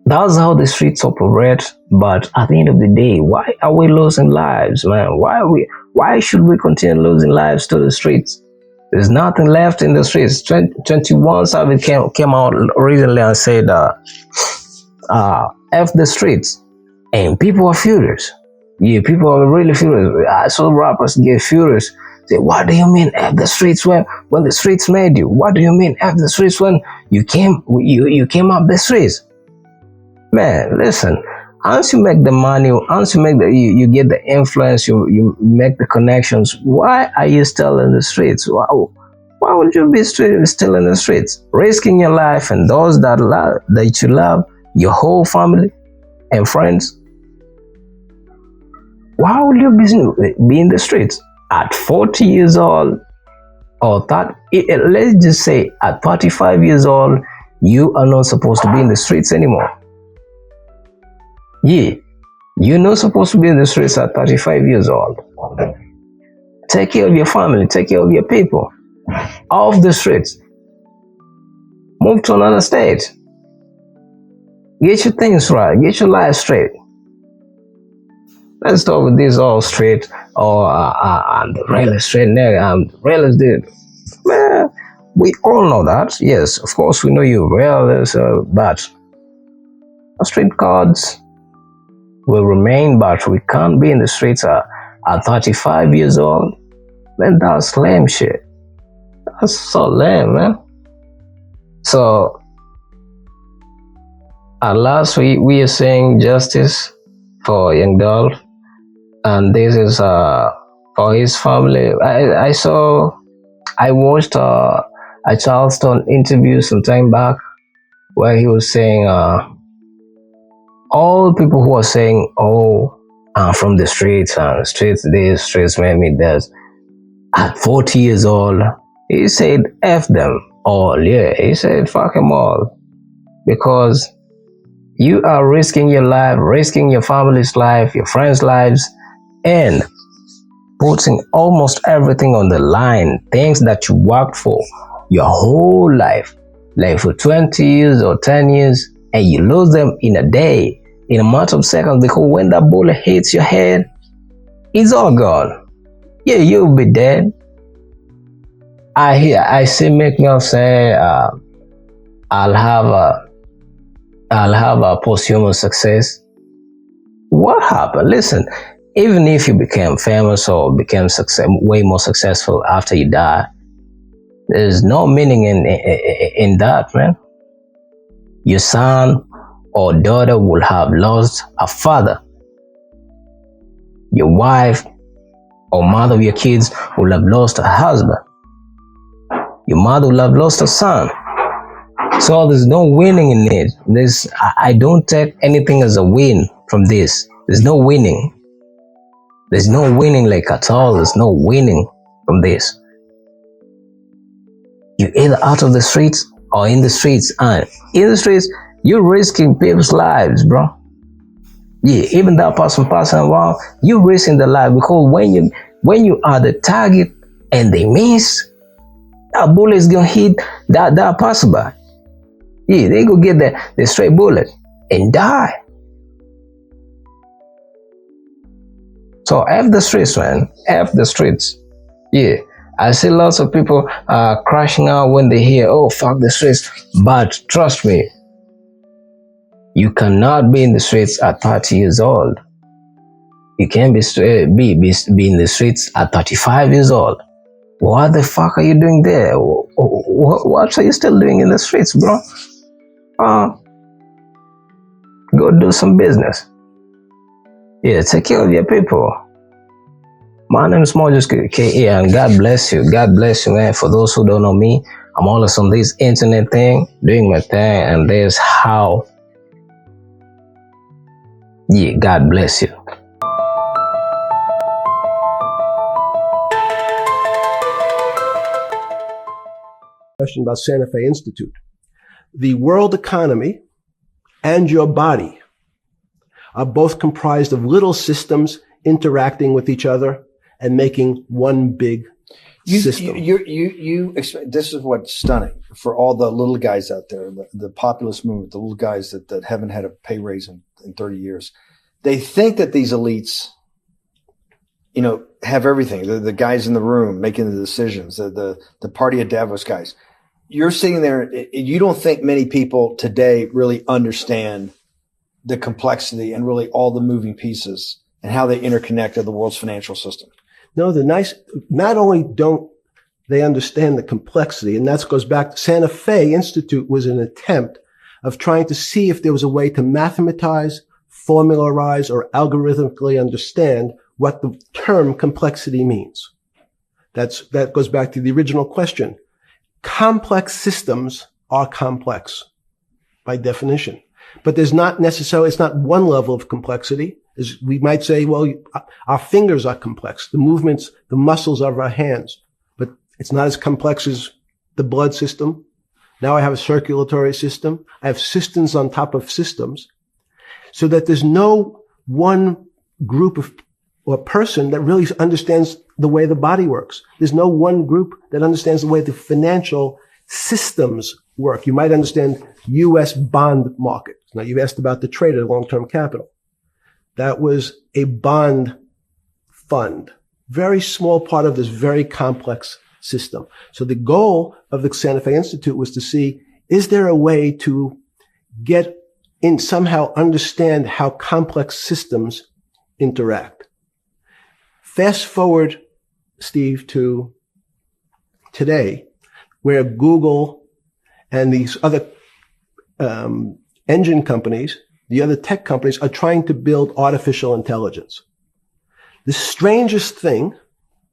that's how the streets operate. But at the end of the day, why are we losing lives, man? Why should we continue losing lives to the streets? There's nothing left in the streets. 21 Savage came out recently and said, F the streets. And people are furious. Yeah, people are really furious. I saw rappers get furious. Say, what do you mean F the streets when the streets made you? What do you mean F the streets when you came up the streets? Man, listen. Once you make the money, once you make you get the influence, you make the connections. Why are you still in the streets? Why would you be still in the streets, risking your life and those that you love, your whole family and friends? Why would you be in the streets at 40 years old, or let's just say at 35 years old? You are not supposed to be in the streets anymore. Yeah, you're not supposed to be in the streets at 35 years old. Take care of your family, take care of your people. Off the streets. Move to another state. Get your things right, get your life straight. Let's talk with this all straight, or the real estate real estate. Man, we all know that. Yes, of course we know you real, but street cards will remain, but we can't be in the streets at 35 years old. Man, that's lame shit. That's so lame, man. So at last we are saying justice for Young Dolph, and this is for his family. I watched a Charleston interview some time back where he was saying, all people who are saying, oh, I'm from the streets, streets this, streets made me this. At 40 years old, he said, F them all. Yeah, he said, fuck them all. Because you are risking your life, risking your family's life, your friends' lives, and putting almost everything on the line. Things that you worked for your whole life, like for 20 years or 10 years, and you lose them in a day, in a matter of seconds, because when that bullet hits your head, it's all gone. Yeah, you'll be dead. I see McMill say, I'll have a posthumous success. What happened? Listen, even if you became famous or became way more successful after you die, there's no meaning in that, man. Your son or daughter will have lost a father. Your wife or mother of your kids will have lost a husband. Your mother will have lost a son. So there's no winning in it. I don't take anything as a win from this. There's no winning. There's no winning like at all. There's no winning from this. You're either out of the streets or in the streets. And in the streets, you're risking people's lives, bro. Yeah, even that person passing around, you're risking their life, because when you are the target and they miss, that bullet is gonna hit that passerby. Yeah, they go get the straight bullet and die. So F the streets, man. F the streets. Yeah. I see lots of people crashing out when they hear, oh, fuck the streets. But trust me, you cannot be in the streets at 30 years old. You can't be in the streets at 35 years old. What the fuck are you doing there? What are you still doing in the streets, bro? Go do some business. Yeah, take care of your people. My name is Moses KE, and God bless you. God bless you, man. For those who don't know me, I'm always on this internet thing, doing my thing, and there's how. Yeah, God bless you. Question about Santa Fe Institute. The world economy and your body are both comprised of little systems interacting with each other and making one big system. This is what's stunning for all the little guys out there, the populist movement, the little guys that haven't had a pay raise in 30 years. They think that these elites, have everything. The guys in the room making the decisions, the party at Davos guys. You're sitting there, you don't think many people today really understand the complexity and really all the moving pieces and how they interconnect to the world's financial system. No, not only don't they understand the complexity, and that goes back to Santa Fe Institute was an attempt of trying to see if there was a way to mathematize, formularize, or algorithmically understand what the term complexity means. That goes back to the original question. Complex systems are complex by definition, but there's not necessarily, it's not one level of complexity. As we might say, well, our fingers are complex, the movements, the muscles of our hands, but it's not as complex as the blood system. Now I have a circulatory system. I have systems on top of systems, so that there's no one group of or person that really understands the way the body works. There's no one group that understands the way the financial systems work. You might understand U.S. bond market. Now, you've asked about the trader, long-term capital. That was a bond fund, very small part of this very complex system. So the goal of the Santa Fe Institute was to see, is there a way to get in, somehow understand how complex systems interact? Fast forward, Steve, to today, where Google and these other engine companies, the other tech companies, are trying to build artificial intelligence. The strangest thing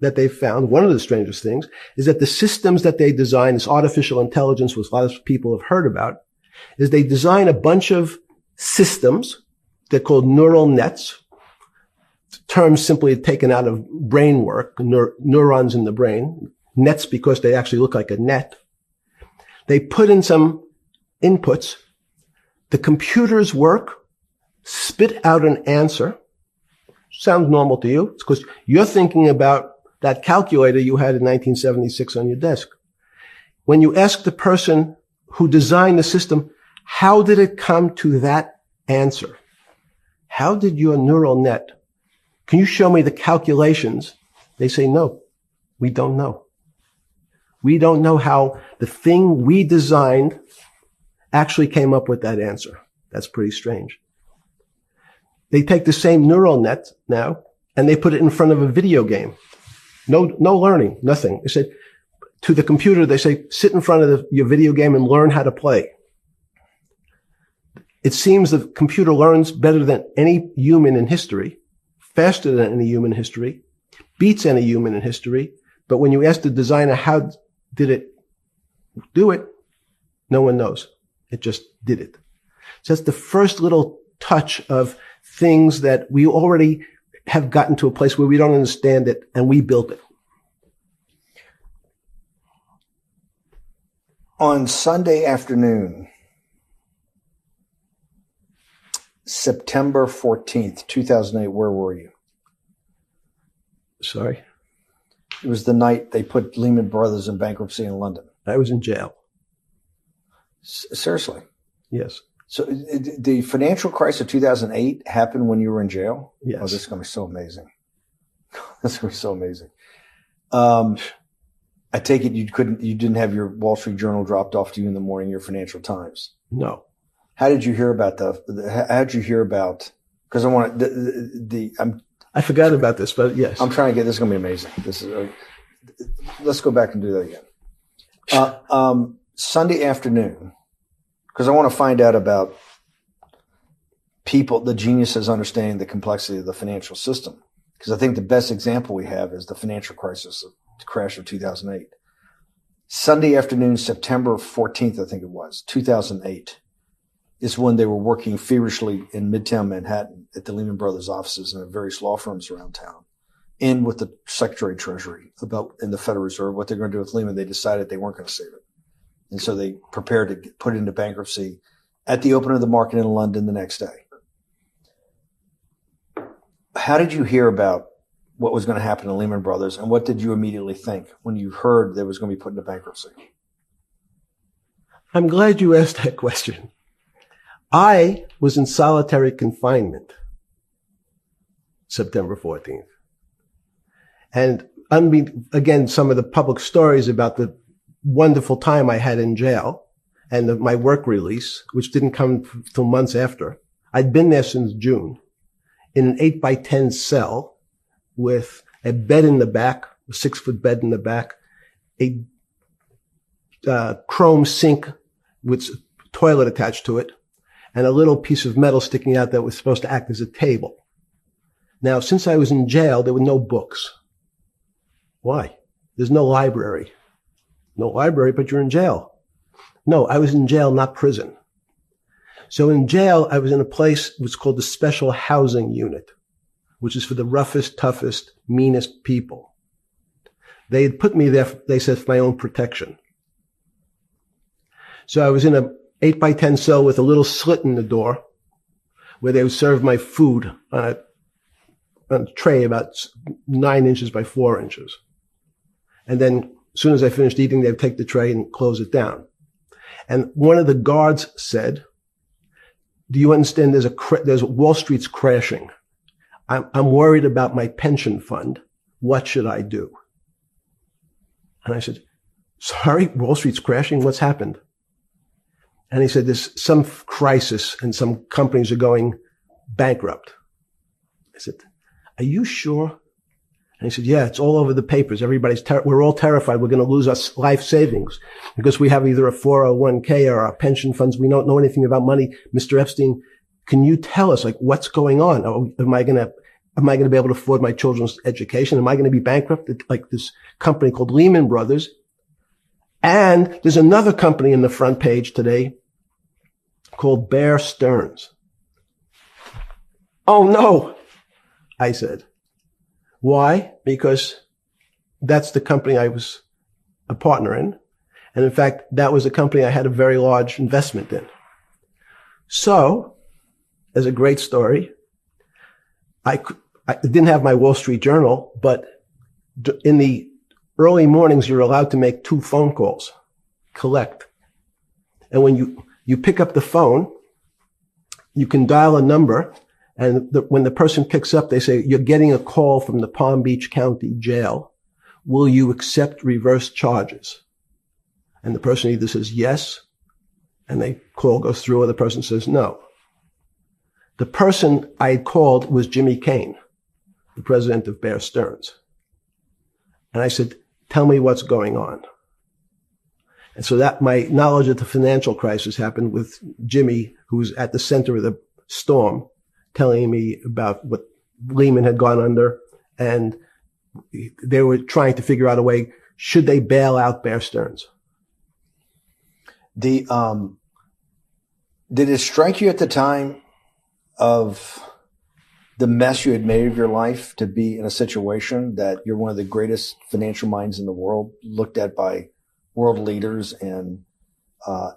that they found, one of the strangest things, is that the systems that they design, this artificial intelligence, which a lot of people have heard about, is they design a bunch of systems. They're called neural nets. Terms simply taken out of brain work, neurons in the brain. Nets because they actually look like a net. They put in some inputs. The computers work, spit out an answer. Sounds normal to you. It's because you're thinking about that calculator you had in 1976 on your desk. When you ask the person who designed the system, how did it come to that answer? How did your neural net, can you show me the calculations? They say, no, we don't know. We don't know how the thing we designed actually came up with that answer. That's pretty strange. They take the same neural net now and they put it in front of a video game. No learning, nothing. They said to the computer, they say, sit in front of your video game and learn how to play. It seems the computer learns better than any human in history, faster than any human in history, beats any human in history. But when you ask the designer, how did it do it? No one knows. It just did it. So that's the first little touch of things that we already have gotten to a place where we don't understand it and we built it. On Sunday afternoon, September 14th, 2008, where were you? Sorry? It was the night they put Lehman Brothers in bankruptcy in London. I was in jail. Seriously? Yes. So the financial crisis of 2008 happened when you were in jail? Yes. Oh, this is going to be so amazing. This is going to be so amazing. I take it you didn't have your Wall Street Journal dropped off to you in the morning, your Financial Times. No. How did you hear about because I want I forgot about this, but yes. I'm trying to this is going to be amazing. Let's go back and do that again. Sunday afternoon, because I want to find out about people, the geniuses understanding the complexity of the financial system. Because I think the best example we have is the financial crisis, the crash of 2008. Sunday afternoon, September 14th, I think it was, 2008, is when they were working feverishly in Midtown Manhattan at the Lehman Brothers offices and at various law firms around town, and with the Secretary of Treasury in the Federal Reserve, what they're going to do with Lehman. They decided they weren't going to save it. And so they prepared to put it into bankruptcy at the open of the market in London the next day. How did you hear about what was going to happen to Lehman Brothers, and what did you immediately think when you heard they was going to be put into bankruptcy? I'm glad you asked that question. I was in solitary confinement September 14th. And again, some of the public stories about the wonderful time I had in jail and my work release, which didn't come till months after. I'd been there since June in an 8x10 cell with a bed in the back, a 6-foot bed in the back, a chrome sink with a toilet attached to it, and a little piece of metal sticking out that was supposed to act as a table. Now, since I was in jail, there were no books. Why? There's no library. No library, but you're in jail. No, I was in jail, not prison. So in jail, I was in a place which is called the Special Housing Unit, which is for the roughest, toughest, meanest people. They had put me there, they said, for my own protection. So I was in a 8x10 cell with a little slit in the door where they would serve my food on a tray about 9 inches by 4 inches. And then as soon as I finished eating, they would take the tray and close it down. And one of the guards said, do you understand there's Wall Street's crashing. I'm worried about my pension fund. What should I do? And I said, sorry, Wall Street's crashing? What's happened? And he said, there's some crisis and some companies are going bankrupt. I said, are you sure? And he said, yeah, it's all over the papers. We're all terrified. We're going to lose our life savings because we have either a 401k or our pension funds. We don't know anything about money. Mr. Epstein, can you tell us, what's going on? Am I going to Am I going to be able to afford my children's education? Am I going to be bankrupt like this company called Lehman Brothers? And there's another company in the front page today called Bear Stearns. Oh no, I said. Why? Because that's the company I was a partner in. And in fact, that was a company I had a very large investment in. So, as a great story, I didn't have my Wall Street Journal, but in the early mornings, you're allowed to make 2 phone calls, collect. And when you pick up the phone, you can dial a number, and when the person picks up, they say, you're getting a call from the Palm Beach County Jail. Will you accept reverse charges? And the person either says yes, and the call goes through, or the person says no. The person I had called was Jimmy Kane, the president of Bear Stearns. And I said, tell me what's going on. And so that my knowledge of the financial crisis happened with Jimmy, who was at the center of the storm, telling me about what Lehman had gone under. And they were trying to figure out a way, should they bail out Bear Stearns? Did it strike you at the time of the mess you had made of your life to be in a situation that you're one of the greatest financial minds in the world, looked at by world leaders and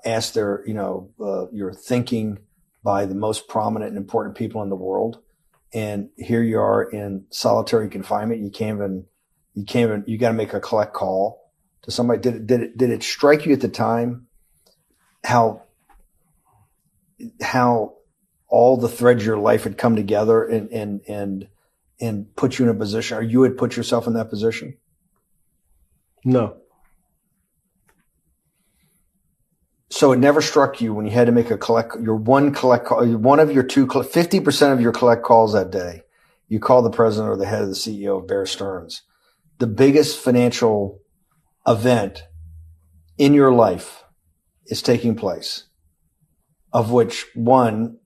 asked your thinking by the most prominent and important people in the world, and here you are in solitary confinement. You got to make a collect call to somebody. Did it strike you at the time how all the threads of your life had come together and put you in a position, or you had put yourself in that position? No. So it never struck you when you had to make one of your 50% of your collect calls that day, you call the president or the head of the CEO of Bear Stearns. The biggest financial event in your life is taking place, of which one,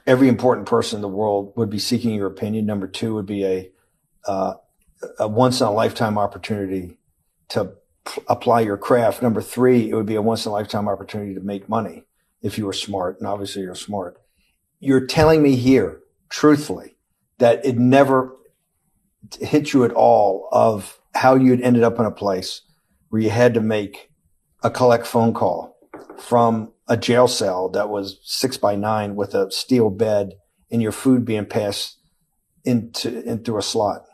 every important person in the world would be seeking your opinion. Number 2 would be a once in a lifetime opportunity to apply your craft. Number 3, it would be a once in a lifetime opportunity to make money if you were smart. And obviously you're smart. You're telling me here, truthfully, that it never hit you at all of how you had ended up in a place where you had to make a collect phone call from a jail cell that was 6x9 with a steel bed and your food being passed into a slot.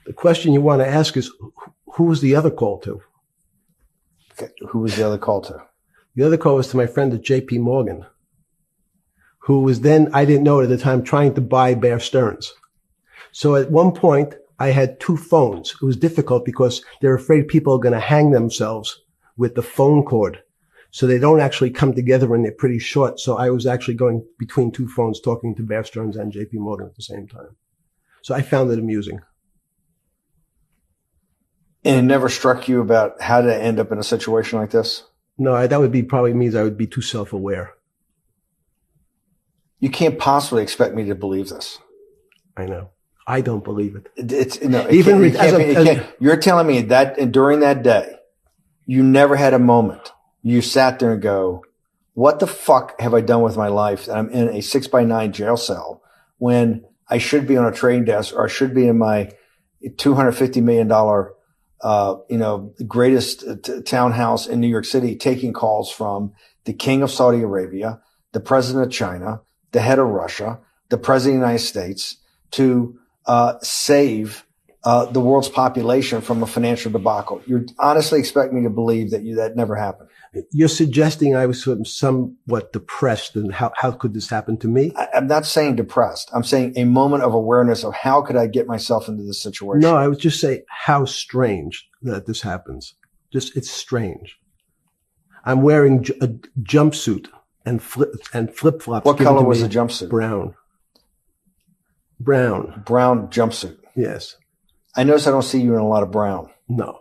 The question you want to ask is, who was the other call to? Okay. Who was the other call to? The other call was to my friend at JP Morgan, who was then, I didn't know it at the time, trying to buy Bear Stearns. So at one point, I had 2 phones. It was difficult because they're afraid people are going to hang themselves with the phone cord. So they don't actually come together and they're pretty short. So I was actually going between 2 phones talking to Bear Stearns and JP Morgan at the same time. So I found it amusing. And it never struck you about how to end up in a situation like this? No, that would be probably means I would be too self-aware. You can't possibly expect me to believe this. I know. I don't believe it. You're telling me that during that day, you never had a moment. You sat there and go, what the fuck have I done with my life that I'm in a 6x9 jail cell when I should be on a trading desk, or I should be in my $250 million, greatest townhouse in New York City, taking calls from the king of Saudi Arabia, the president of China, the head of Russia, the president of the United States, to save the world's population from a financial debacle. You honestly expect me to believe that never happened? You're suggesting I was sort of somewhat depressed, and how could this happen to me? I'm not saying depressed. I'm saying a moment of awareness of how could I get myself into this situation? No, I would just say how strange that this happens. It's strange. I'm wearing a jumpsuit and flip-flops. What color was the jumpsuit? Brown. Brown jumpsuit. Yes. I notice I don't see you in a lot of brown. No.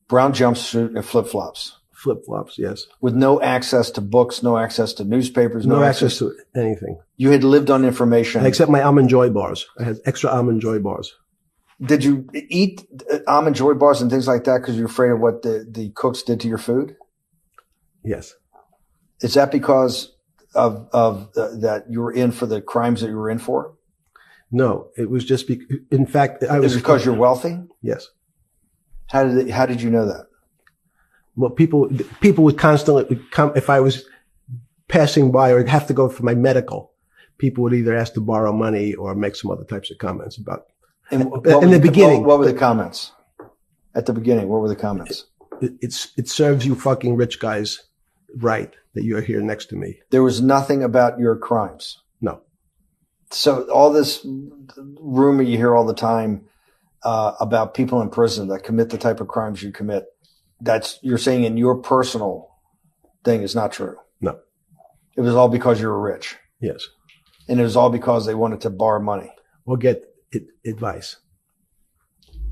Brown jumpsuit and flip-flops. Flip-flops, yes. With no access to books, no access to newspapers, No access to anything. You had lived on information. Except my Almond Joy bars. I had extra Almond Joy bars. Did you eat Almond Joy bars and things like that because you're afraid of what the cooks did to your food? Yes. Is that because of that you were in for the crimes that you were in for? No, it was just in fact, I was. Is it because you're wealthy? Yes. How did you know that? Well, people would constantly come if I was passing by or have to go for my medical. People would either ask to borrow money or make some other types of comments about. In the beginning, what were the comments? At the beginning, what were the comments? It serves you fucking rich guys right that you're here next to me. There was nothing about your crimes. No. So all this rumor you hear all the time about people in prison that commit the type of crimes you commit, you're saying in your personal thing is not true. No. It was all because you were rich. Yes. And it was all because they wanted to borrow money. Or get advice.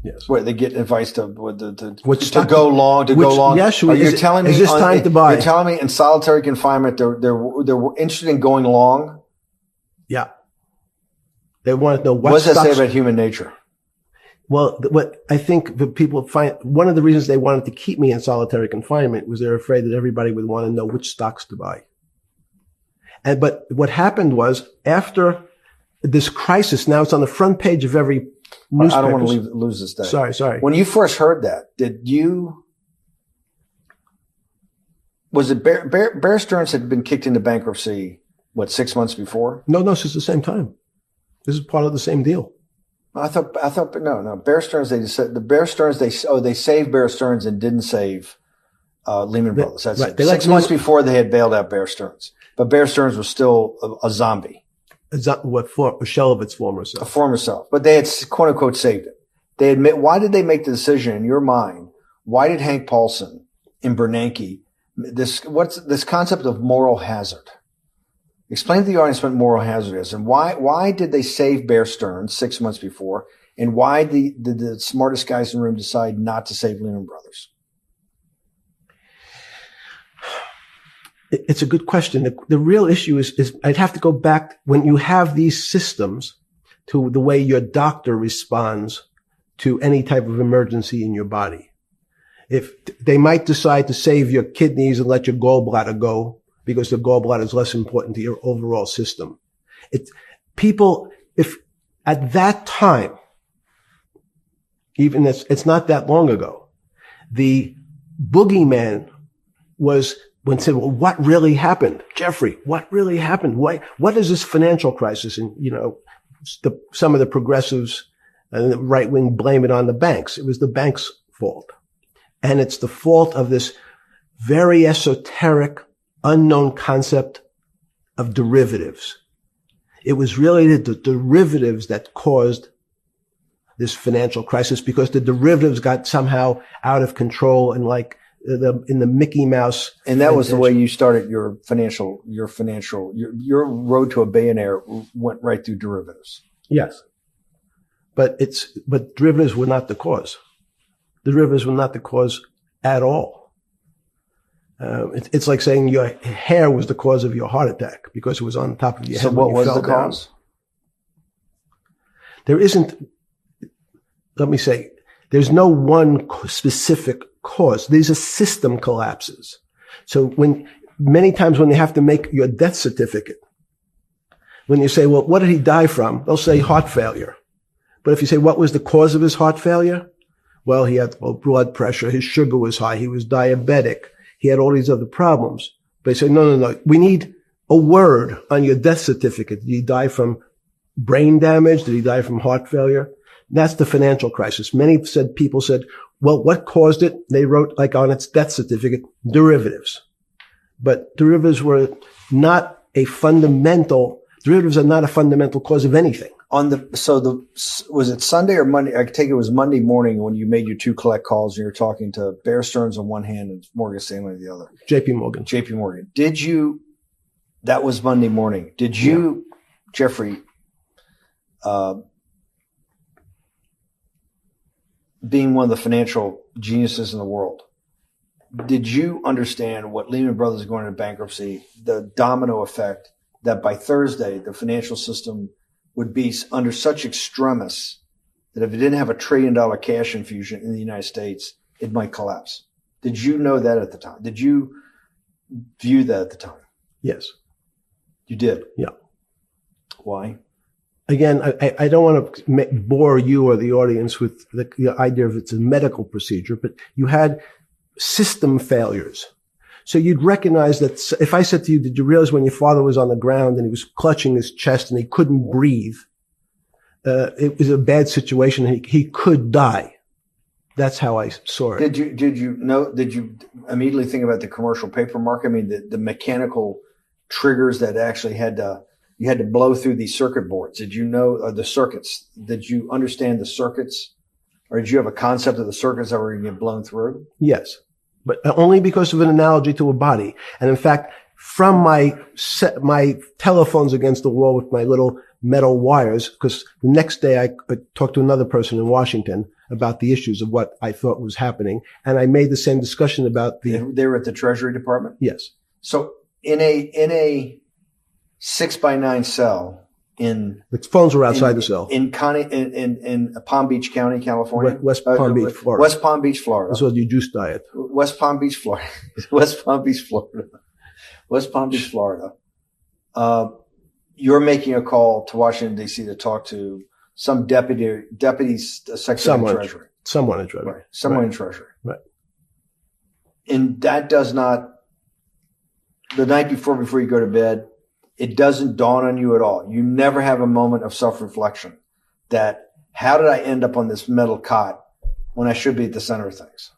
Yes. Wait, they get advice to go long. Yes. You're telling me is this time to buy? You're telling me in solitary confinement they're interested in going long. Yeah. They want to know what does that say about human nature? Well, what I think the people find, one of the reasons they wanted to keep me in solitary confinement was they're afraid that everybody would want to know which stocks to buy. But what happened was after this crisis, now it's on the front page of every newspaper. I don't want to lose this day. Sorry. When you first heard that, was it Bear Stearns had been kicked into bankruptcy, 6 months before? No, it's the same time. This is part of the same deal. I thought, no. Bear Stearns, they saved Bear Stearns and didn't save Lehman Brothers. That's right. 6 months before they had bailed out Bear Stearns. But Bear Stearns was still a zombie. A shell of its former self. A former self. But they had, quote unquote, saved it. They admit, why did they make the decision in your mind? Why did Hank Paulson and Bernanke, what's this concept of moral hazard? Explain to the audience what moral hazard is and why did they save Bear Stearns 6 months before? And why did the smartest guys in the room decide not to save Lehman Brothers? It's a good question. The real issue is I'd have to go back when you have these systems to the way your doctor responds to any type of emergency in your body. If they might decide to save your kidneys and let your gallbladder go because the gallbladder is less important to your overall system. If at that time, even it's not that long ago, the boogeyman was when said, well, what really happened? Jeffrey, what really happened? What is this financial crisis? And, some of the progressives and the right wing blame it on the banks. It was the banks' fault. And it's the fault of this very esoteric, unknown concept of derivatives. It was really the derivatives that caused this financial crisis because the derivatives got somehow out of control and in the Mickey Mouse. And that was the way you started your road to a billionaire went right through derivatives. Yes. But derivatives were not the cause. Derivatives were not the cause at all. It's like saying your hair was the cause of your heart attack because it was on top of your head. So what was the cause? There's no one specific cause. These are system collapses. So many times when they have to make your death certificate, when you say, well, what did he die from? They'll say heart failure. But if you say, what was the cause of his heart failure? Well, he had low blood pressure. His sugar was high. He was diabetic. He had all these other problems. But they say, no. We need a word on your death certificate. Did he die from brain damage? Did he die from heart failure? That's the financial crisis. People said, well, what caused it? They wrote on its death certificate, derivatives. But derivatives are not a fundamental cause of anything. Was it Sunday or Monday? I take it was Monday morning when you made your two collect calls and you're talking to Bear Stearns on one hand and Morgan Stanley on the other. JP Morgan. That was Monday morning. Did you, Jeffrey, being one of the financial geniuses in the world, did you understand what Lehman Brothers going into bankruptcy, the domino effect that by Thursday, the financial system would be under such extremis that if it didn't have $1 trillion cash infusion in the United States, it might collapse? Did you know that at the time? Did you view that at the time? Yes. You did? Yeah. Why? Again, I don't want to bore you or the audience with the idea of it's a medical procedure, but you had system failures. So you'd recognize that if I said to you, did you realize when your father was on the ground and he was clutching his chest and he couldn't breathe, it was a bad situation. He could die. That's how I saw it. Did you immediately think about the commercial paper market? I mean, the mechanical triggers that actually you had to blow through these circuit boards. Did you know the circuits? Did you understand the circuits, or did you have a concept of the circuits that were going to get blown through? Yes, but only because of an analogy to a body. And in fact, from my telephones against the wall with my little metal wires, because the next day I talked to another person in Washington about the issues of what I thought was happening, and I made the same discussion about They were at the Treasury Department? Yes. So in a 6x9 cell the phones were outside the cell in Palm Beach County, California, West Palm Beach, Florida. West Palm Beach, Florida. This was your juice diet. West Palm Beach, Florida. West Palm Beach, Florida. West Palm Beach, Florida. You're making a call to Washington D.C. to talk to some deputy secretary of Treasury. Someone in Treasury. Right. Someone in Treasury. Right. And that does not, the night before you go to bed, it doesn't dawn on you at all. You never have a moment of self-reflection that, how did I end up on this metal cot when I should be at the center of things?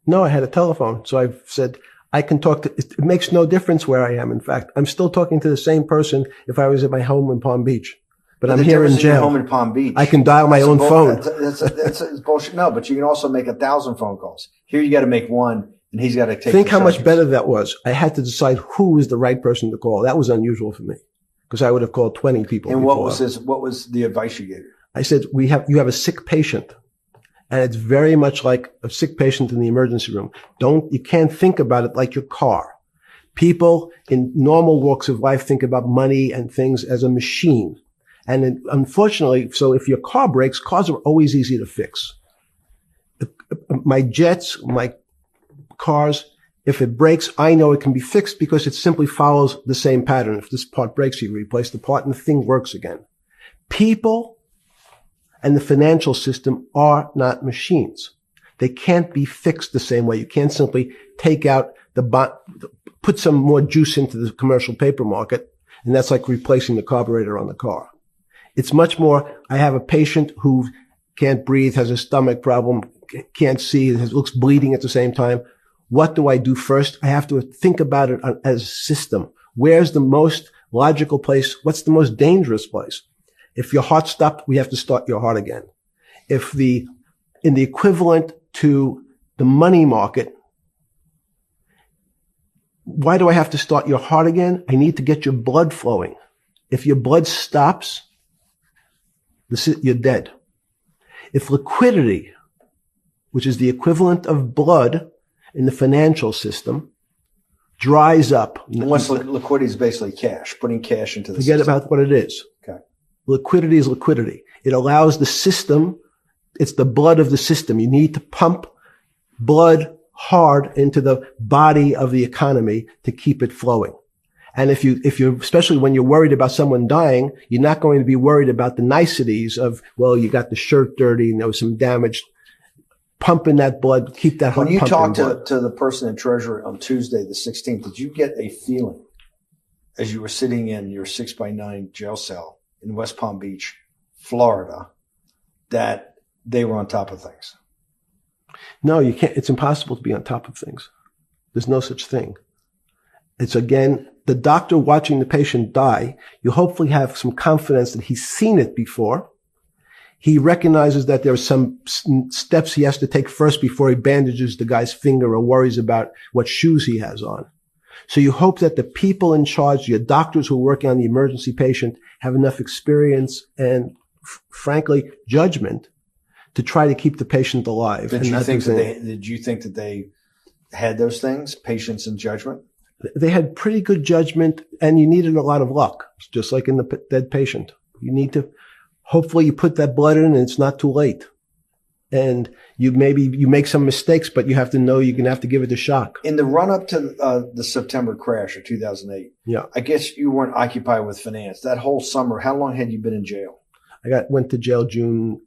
No, I had a telephone. So I said, I can talk to, it makes no difference where I am. In fact, I'm still talking to the same person if I was at my home in Palm Beach. But I'm here in jail. Home in Palm Beach. I can dial my own phone. That's bullshit. No, but you can also make 1,000 phone calls. Here you got to make one, and he's got to take. Think how much better that was. I had to decide who was the right person to call. That was unusual for me because I would have called 20 people. And before. What was the advice you gave? I said, you have a sick patient, and it's very much like a sick patient in the emergency room. You can't think about it like your car. People in normal walks of life think about money and things as a machine. And unfortunately, so if your car breaks, cars are always easy to fix. My jets, my cars, if it breaks, I know it can be fixed because it simply follows the same pattern. If this part breaks, you replace the part and the thing works again. People and the financial system are not machines. They can't be fixed the same way. You can't simply take out put some more juice into the commercial paper market, and that's like replacing the carburetor on the car. It's much more, I have a patient who can't breathe, has a stomach problem, can't see, looks bleeding at the same time. What do I do first? I have to think about it as a system. Where's the most logical place? What's the most dangerous place? If your heart stopped, we have to start your heart again. In the equivalent to the money market, why do I have to start your heart again? I need to get your blood flowing. If your blood stops, you're dead. If liquidity, which is the equivalent of blood in the financial system, dries up. And what's liquidity is basically cash, putting cash into the system. Forget about what it is. Okay. Liquidity is liquidity. It allows the system, it's the blood of the system. You need to pump blood hard into the body of the economy to keep it flowing. And if you're, especially when you're worried about someone dying, you're not going to be worried about the niceties of, well, you got the shirt dirty and there was some damage. Pumping that blood, keep that heart pumping. When you talked to the person in Treasury on Tuesday, the 16th, did you get a feeling as you were sitting in your 6x9 jail cell in West Palm Beach, Florida, that they were on top of things? No, you can't. It's impossible to be on top of things. There's no such thing. It's again, the doctor watching the patient die, you hopefully have some confidence that he's seen it before. He recognizes that there are some steps he has to take first before he bandages the guy's finger or worries about what shoes he has on. So you hope that the people in charge, your doctors who are working on the emergency patient, have enough experience and, frankly, judgment to try to keep the patient alive. Did you think that they had those things, patience and judgment? They had pretty good judgment, and you needed a lot of luck, just like in the dead patient. You need to, hopefully you put that blood in and it's not too late. And you make some mistakes, but you have to know you're going to have to give it a shock. In the run up to the September crash of 2008, Yeah. I guess you weren't occupied with finance. That whole summer, how long had you been in jail? Went to jail June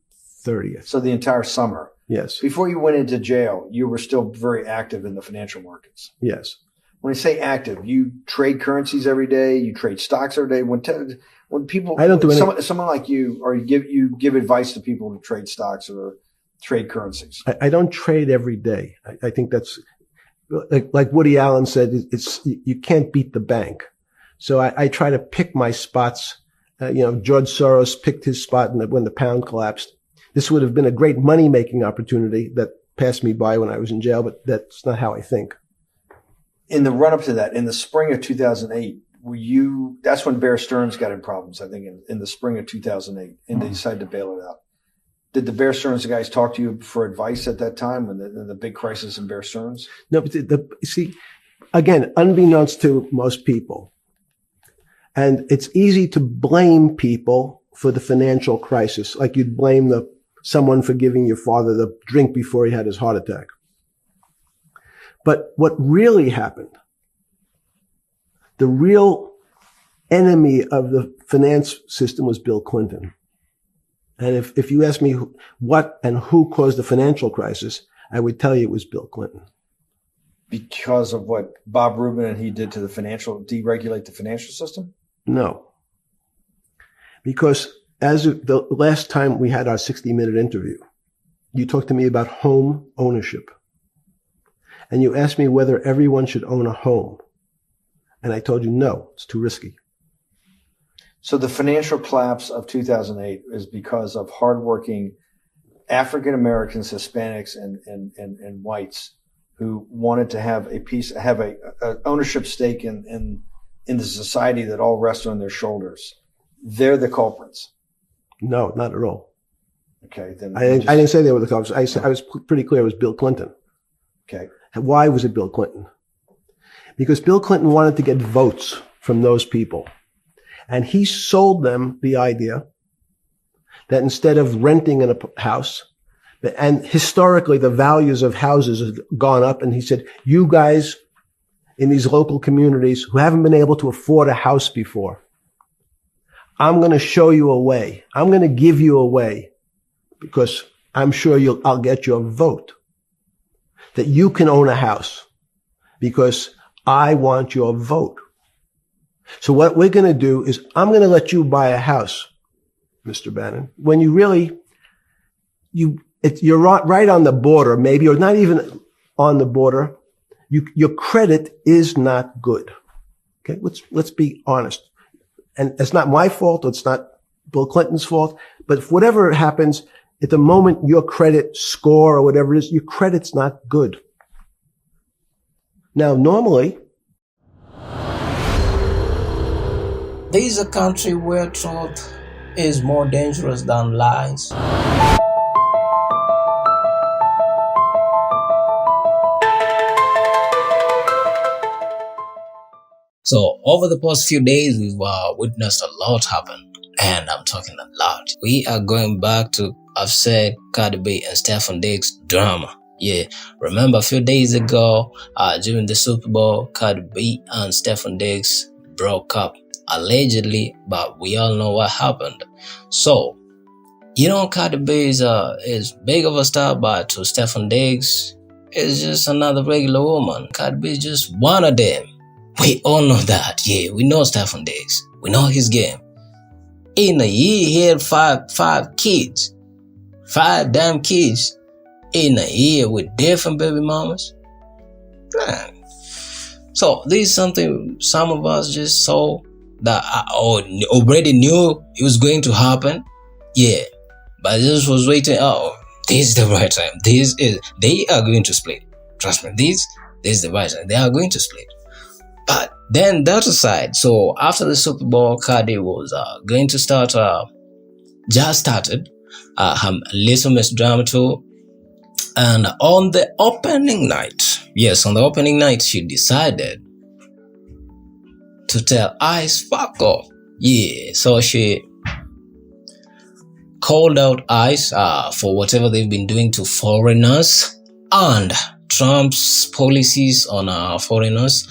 30th. So the entire summer. Yes. Before you went into jail, you were still very active in the financial markets. Yes. When I say active, you trade currencies every day, you trade stocks every day. When people, I don't do any. someone like you, or you give advice to people to trade stocks or trade currencies. I don't trade every day. I think that's like Woody Allen said, you can't beat the bank. So I try to pick my spots. George Soros picked his spot when the pound collapsed. This would have been a great money-making opportunity that passed me by when I was in jail, but that's not how I think. In the run-up to that, in the spring of 2008, that's when Bear Stearns got in problems, I think, in the spring of 2008, and they decided to bail it out. Did the Bear Stearns guys talk to you for advice at that time when the big crisis in Bear Stearns? No, but see, again, unbeknownst to most people, and it's easy to blame people for the financial crisis, like you'd blame someone for giving your father the drink before he had his heart attack. But what really happened, the real enemy of the finance system was Bill Clinton. And if you ask me what and who caused the financial crisis, I would tell you it was Bill Clinton. Because of what Bob Rubin and he did to deregulate the financial system? No. Because as of the last time we had our 60-minute interview, you talked to me about home ownership. And you asked me whether everyone should own a home. And I told you, no, it's too risky. So the financial collapse of 2008 is because of hardworking African Americans, Hispanics, and whites who wanted to have a ownership stake in the society that all rests on their shoulders. They're the culprits. No, not at all. Okay, then I didn't say they were the culprits. I was pretty clear it was Bill Clinton. Okay. And why was it Bill Clinton? Because Bill Clinton wanted to get votes from those people. And he sold them the idea that instead of renting in a house, and historically the values of houses have gone up, and he said, you guys in these local communities who haven't been able to afford a house before, I'm going to show you a way. I'm going to give you a way because I'm sure I'll get your vote that you can own a house because I want your vote. So what we're going to do is I'm going to let you buy a house, Mr. Bannon, when you really, you're right on the border, maybe, or not even on the border. Your credit is not good. Okay. Let's be honest. And it's not my fault. It's not Bill Clinton's fault, but if whatever happens at the moment, your credit score or whatever it is, your credit's not good. Now, normally, There is a country where truth is more dangerous than lies. So over the past few days, we've witnessed a lot happen, and I'm talking a lot. We are going back to Offset, Cardi B, and Stefan Diggs drama. Yeah, remember a few days ago, during the Super Bowl, Cardi B and Stefan Diggs broke up, allegedly, but we all know what happened. So, Cardi B is big of a star, but to Stefan Diggs, is just another regular woman. Cardi B is just one of them. We all know that. Yeah, we know Stefan Diggs. We know his game. In a year, he had five kids. 5 damn kids in a year with different baby mamas. Man. So this is something some of us just saw that already knew it was going to happen. Yeah, but just was waiting. Oh, this is the right time. They are going to split. Trust me, this is the right time. They are going to split. But then the other side. So after the Super Bowl, Cardi was going to start. Just started her Little Miss Drama tour, and on the opening night, Yes, on the opening night, she decided to tell ICE, fuck off. Yeah, so she called out ICE for whatever they've been doing to foreigners and Trump's policies on foreigners,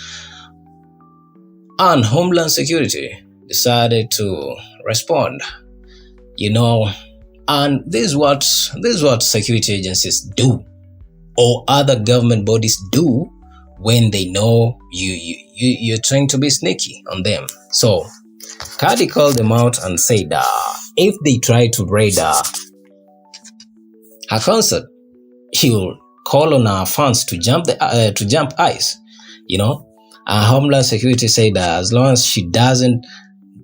and Homeland Security decided to respond. And this is what security agencies do, or other government bodies do, when they know you're trying to be sneaky on them. So Cardi called them out and said if they try to raid her concert, he will call on our fans to jump ICE. Homeland Security said that as long as she doesn't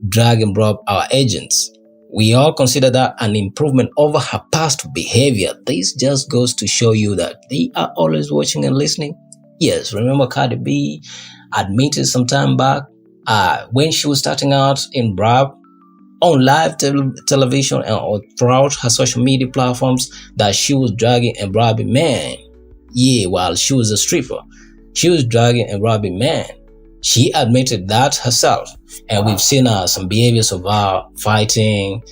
drag and rob our agents, we all consider that an improvement over her past behavior. This just goes to show you that they are always watching and listening. Yes, remember Cardi B admitted some time back when she was starting out in Brab on live television and throughout her social media platforms that she was dragging and robbing men. Yeah, while she was a stripper, she was dragging and robbing men. She admitted that herself, and we've seen some behaviors of her fighting,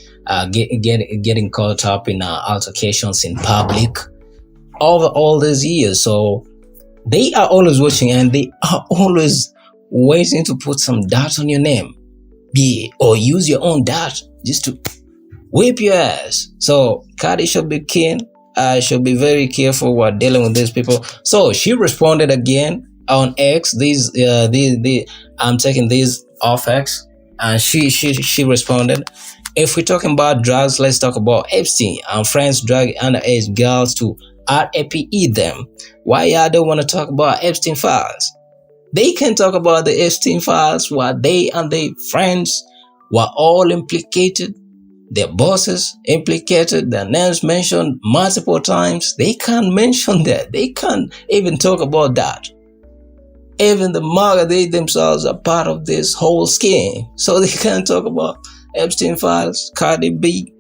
getting caught up in altercations in public over all these years. So they are always watching, and they are always waiting to put some dirt on your name, or use your own dirt just to whip your ass. So Cardi should be keen. Should be very careful while dealing with these people. So she responded again on X. I'm taking these off X, and she responded, if we're talking about drugs, let's talk about Epstein and friends drug underage girls to RAPE them. Why y'all don't want to talk about Epstein files? They can talk about the Epstein files while they and their friends were all implicated. Their bosses implicated, their names mentioned multiple times. They can't mention that. They can't even talk about that. Even the MAGA, they themselves are part of this whole scheme. So they can't talk about Epstein files, Cardi B.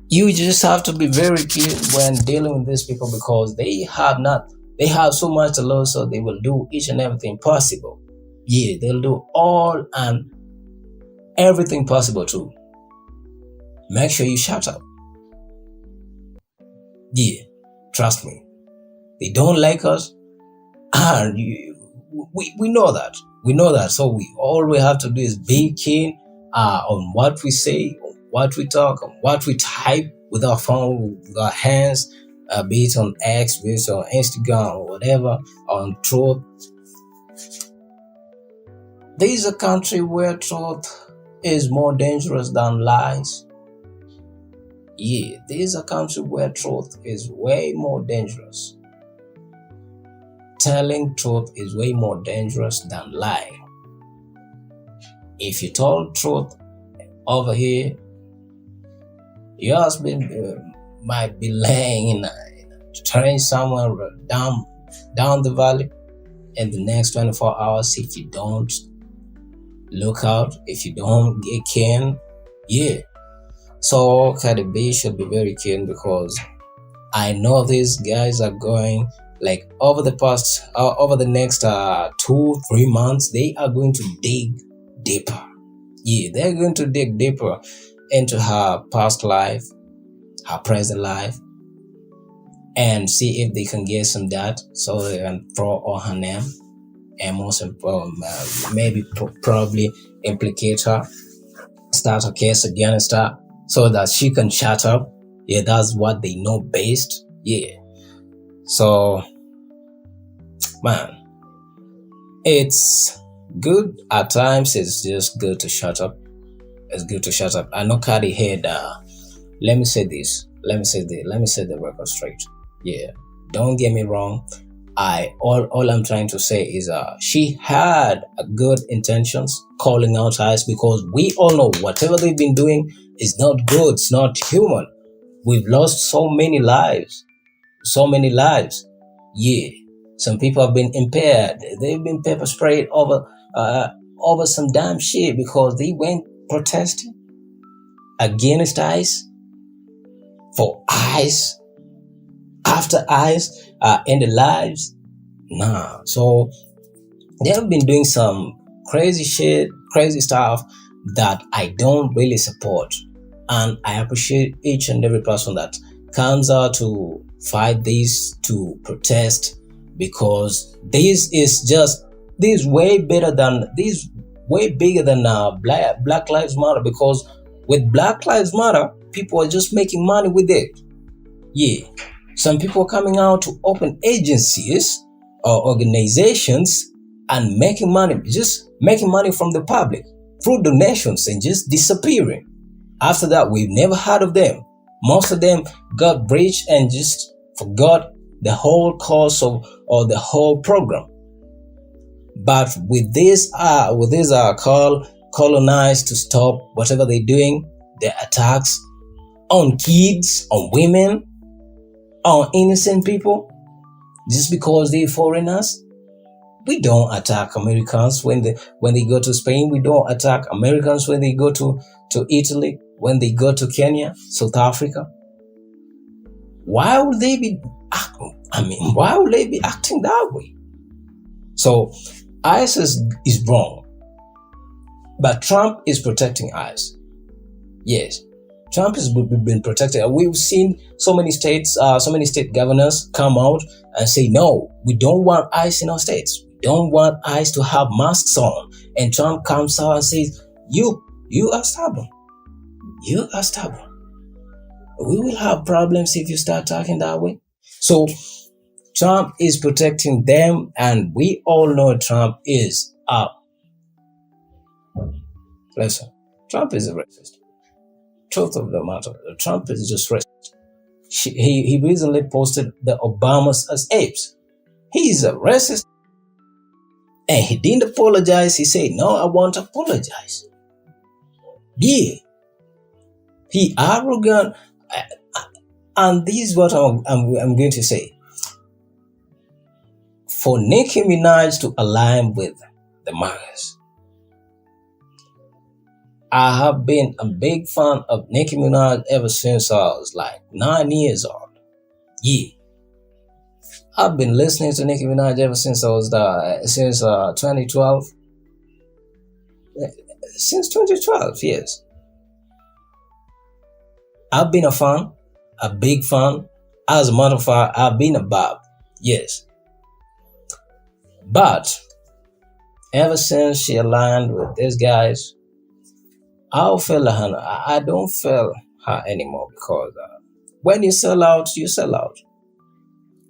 You just have to be very careful when dealing with these people, because they have so much to lose, so they will do each and everything possible. Yeah, they'll do all and everything possible too. Make sure you shut up. Yeah, trust me. They don't like us, and we know that. We know that. So all we have to do is be keen on what we say, on what we talk, on what we type with our phone, with our hands, be it on X, be it on Instagram, or whatever, on Truth. This is a country where truth is more dangerous than lies. Yeah, this is a country where truth is way more dangerous. Telling truth is way more dangerous than lying. If you told truth over here, your husband might be laying in a train somewhere down the valley in the next 24 hours if you don't look out, if you don't get keen. Yeah. So Cardi B should be very keen, because I know these guys are going, like, over the next 2-3 months, they are going to dig deeper. Yeah, they're going to dig deeper into her past life, her present life, and see if they can get some data so they can throw on her name, and most maybe probably implicate her, start a case against her, so that she can shut up. Yeah, that's what they know best. Yeah. So, man, it's good at times. It's just good to shut up. It's good to shut up. I know Cardi had, let me say the record straight. Yeah. Don't get me wrong. All I'm trying to say is she had good intentions calling out ICE, because we all know whatever they've been doing is not good. It's not human. We've lost so many lives. Yeah. Some people have been impaired. They've been pepper sprayed over some damn shit because they went protesting against ICE, for ICE, after ICE ended lives. Nah. So they have been doing some crazy shit, crazy stuff that I don't really support. And I appreciate each and every person that comes out to fight this, to protest, because this way better than this, way bigger than Black Lives Matter. Because with Black Lives Matter, people are just making money with it. Yeah, some people are coming out to open agencies or organizations and making money, just making money from the public through donations and just disappearing. After that, we've never heard of them. Most of them got breached and just forgot the whole course of or the whole program. But with this call colonized to stop whatever they're doing, their attacks on kids, on women, on innocent people, just because they're foreigners. We don't attack Americans when they go to Spain. We don't attack Americans when they go to Italy, when they go to Kenya, South Africa. Why would they be why would they be acting that way? So ISIS is wrong. But Trump is protecting ISIS. Yes. Trump has been protected. We've seen so many state governors come out and say, no, we don't want ICE in our states. We don't want ICE to have masks on. And Trump comes out and says, you are stubborn. You are stubborn. We will have problems if you start talking that way. So Trump is protecting them, and we all know Trump is up. Listen, Trump is a racist. Truth of the matter, Trump is just racist. He recently posted the Obamas as apes. He's a racist. And he didn't apologize. He said, no, I won't apologize. Yeah. He arrogant. And this is what I'm going to say. For Nicki Minaj to align with the MAGAs, I have been a big fan of Nicki Minaj ever since I was like 9 years old. Yeah. I've been listening to Nicki Minaj ever since I was 2012. Since 2012, yes. I've been a fan, a big fan. As a matter of fact, I've been a bab. Yes. But ever since she aligned with these guys, I feel her. I don't feel her anymore, because when you sell out, you sell out.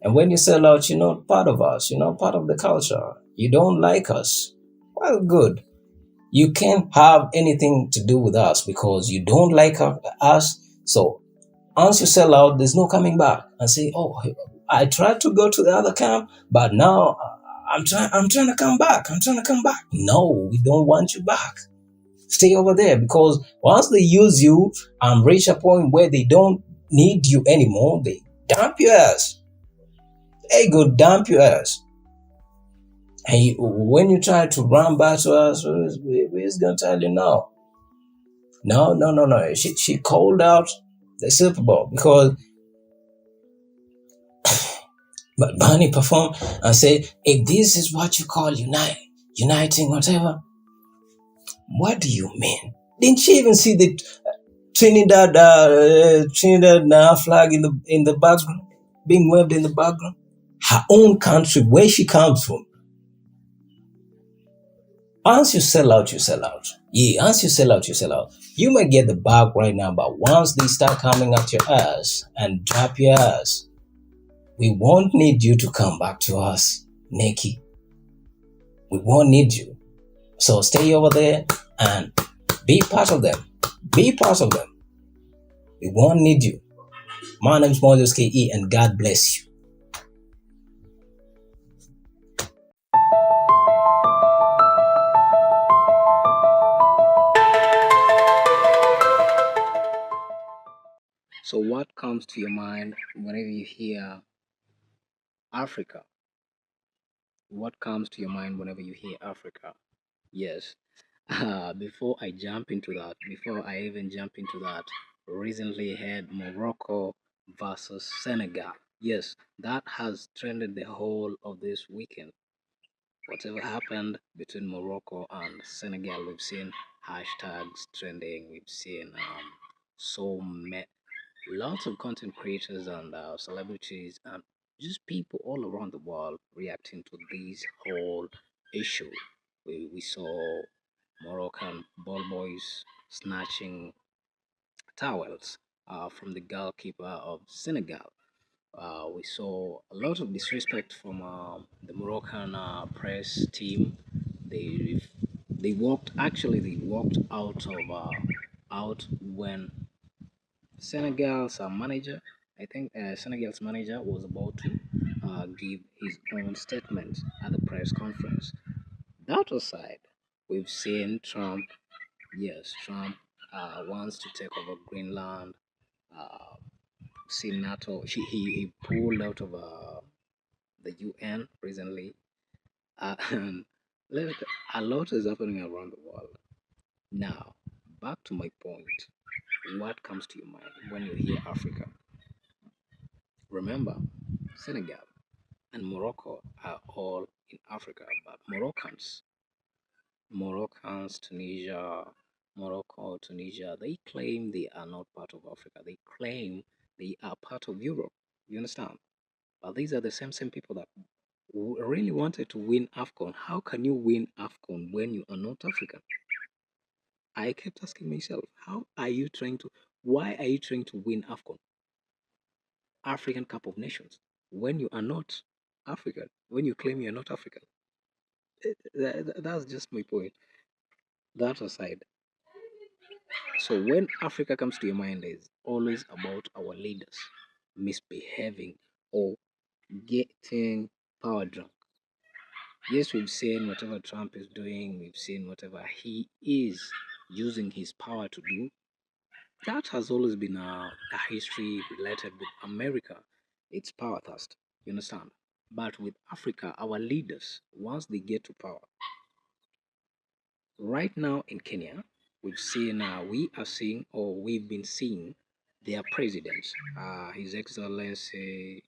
And when you sell out, you're not part of us. You're not part of the culture. You don't like us. Well, good. You can't have anything to do with us because you don't like us. So once you sell out, there's no coming back and say, oh, I tried to go to the other camp, but now I'm trying to come back. I'm trying to come back. No, we don't want you back. Stay over there, because once they use you and reach a point where they don't need you anymore, they dump your ass. They go dump your ass. And when you try to run back to us, we're just going to tell you no. No. She called out the Super Bowl because but Bunny performed and said, if this is what you call uniting, whatever, what do you mean? Didn't she even see the Trinidad flag in the background, being waved in the background? Her own country, where she comes from. Once you sell out, you sell out. Yeah, once you sell out, you sell out. You might get the bag right now, but once they start coming at your ass and drop your ass, we won't need you to come back to us, Nikki. We won't need you. So stay over there and be part of them. Be part of them. We won't need you. My name is Moses KE, and God bless you. So what comes to your mind whenever you hear Africa? What comes to your mind whenever you hear Africa? Yes. Before I even jump into that, recently had Morocco versus Senegal. Yes, that has trended the whole of this weekend. Whatever happened between Morocco and Senegal, we've seen hashtags trending. We've seen so many, lots of content creators and celebrities and just people all around the world reacting to this whole issue. We saw Moroccan ball boys snatching towels from the goalkeeper of Senegal. We saw a lot of disrespect from the Moroccan press team. They they walked, actually they walked out when Senegal's manager, I think Senegal's manager was about to give his own statement at the press conference. That aside, we've seen Trump. Yes, Trump wants to take over Greenland. Uh, seen NATO. He pulled out of the UN recently, and let, a lot is happening around the world. Now, back to my point. What comes to your mind when you hear Africa? Remember, Senegal and Morocco are all in Africa, but Moroccans, Tunisia, they claim they are not part of Africa. They claim they are part of Europe. You understand? But these are the same people that really wanted to win AFCON. How can you win AFCON when you are not African? I kept asking myself, why are you trying to win AFCON, African Cup of Nations, when you are not African, when you claim you're not African? That's just my point. That aside, so when Africa comes to your mind, it's always about our leaders misbehaving or getting power drunk. Yes, we've seen whatever Trump is doing, we've seen whatever he is using his power to do. That has always been a history related with America, its power thirst. You understand? But with Africa, our leaders, once they get to power, right now in Kenya, we've been seeing their presidents, His Excellency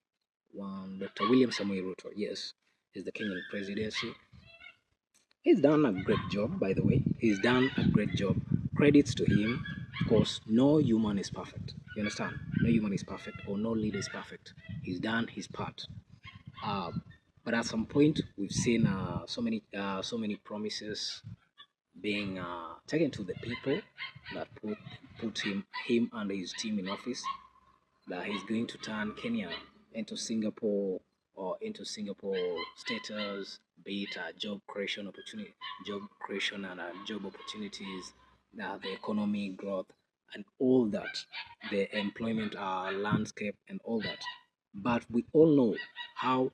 Dr. William Samoei Ruto. Yes, he's the Kenyan presidency. He's done a great job, by the way. He's done a great job. Credits to him, because no human is perfect. You understand? No human is perfect, or no leader is perfect. He's done his part. But at some point, we've seen so many promises being taken to the people that put him and his team in office, that he's going to turn Kenya into Singapore, or into Singapore status, be it job creation and job opportunities, the economy growth and all that, the employment landscape and all that. But we all know how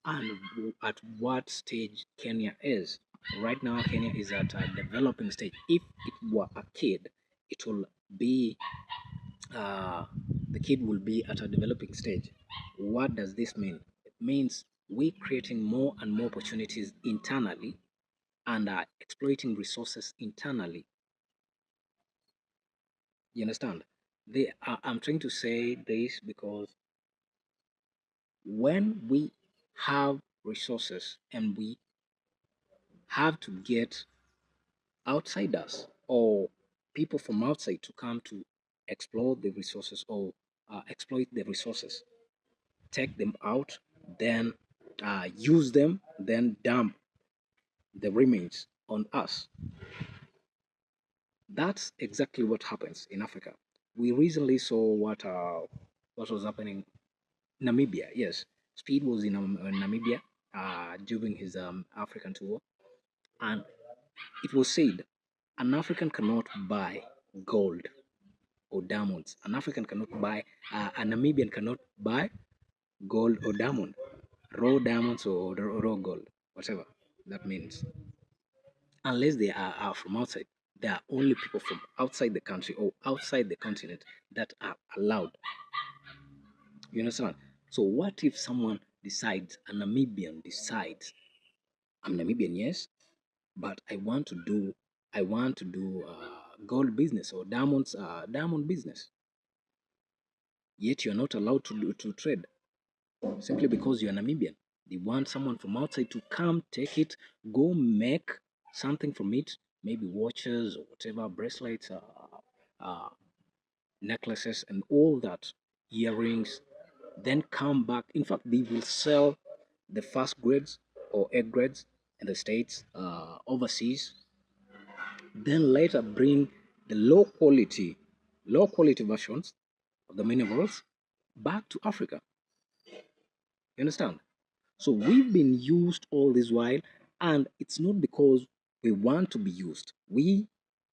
and at what stage Kenya is. Right now, Kenya is at a developing stage. If it were a kid, it will be uh, the kid will be at a developing stage. What does this mean? It means we're creating more and more opportunities internally and are exploiting resources internally. You understand? I'm trying to say this because when we have resources and we have to get outsiders or people from outside to come to explore the resources or exploit the resources, take them out, then use them, then dump the remains on us. That's exactly what happens in Africa. We recently saw what was happening. Namibia, yes, Speed was in Namibia during his African tour, and it was said an African cannot buy gold or diamonds. An African cannot buy, a Namibian cannot buy gold or diamond, raw diamonds or raw gold, whatever that means, unless they are from outside. There are only people from outside the country or outside the continent that are allowed. You understand? So what if someone decides, a Namibian decides, I'm Namibian, yes, but I want to do gold business or diamond business. Yet you're not allowed to trade. simply because you're Namibian. They want someone from outside to come, take it, go make something from it, maybe watches or whatever, bracelets, uh, necklaces, and all that, earrings, then come back. In fact, they will sell the first grades or A grades in the States, overseas, then later bring the low quality versions of the minerals back to Africa. You understand? So we've been used all this while, and it's not because we want to be used. We,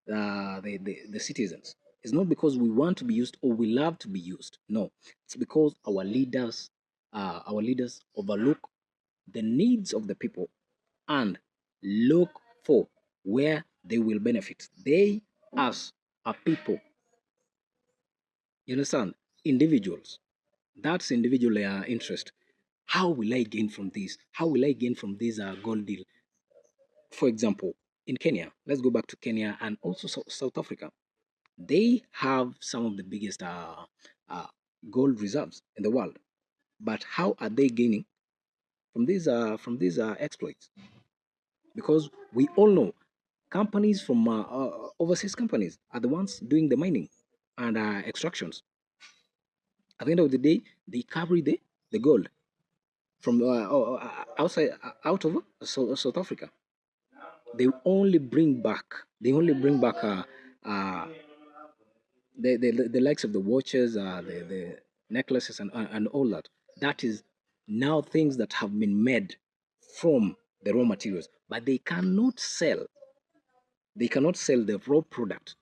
the citizens, it's not because we want to be used or we love to be used. No, it's because our leaders overlook the needs of the people and look for where they will benefit. They, us, are people. You understand? Individuals. That's individual interest. How will I gain from this? How will I gain from this gold deal? For example, in Kenya, let's go back to Kenya and also South Africa. They have some of the biggest uh, gold reserves in the world. But how are they gaining from these exploits? Because we all know companies from overseas companies are the ones doing the mining and extractions. At the end of the day, they carry the gold from outside out of South Africa. They only bring back uh, the likes of the watches, the necklaces, and all that. That is now things that have been made from the raw materials, but they cannot sell. They cannot sell the raw product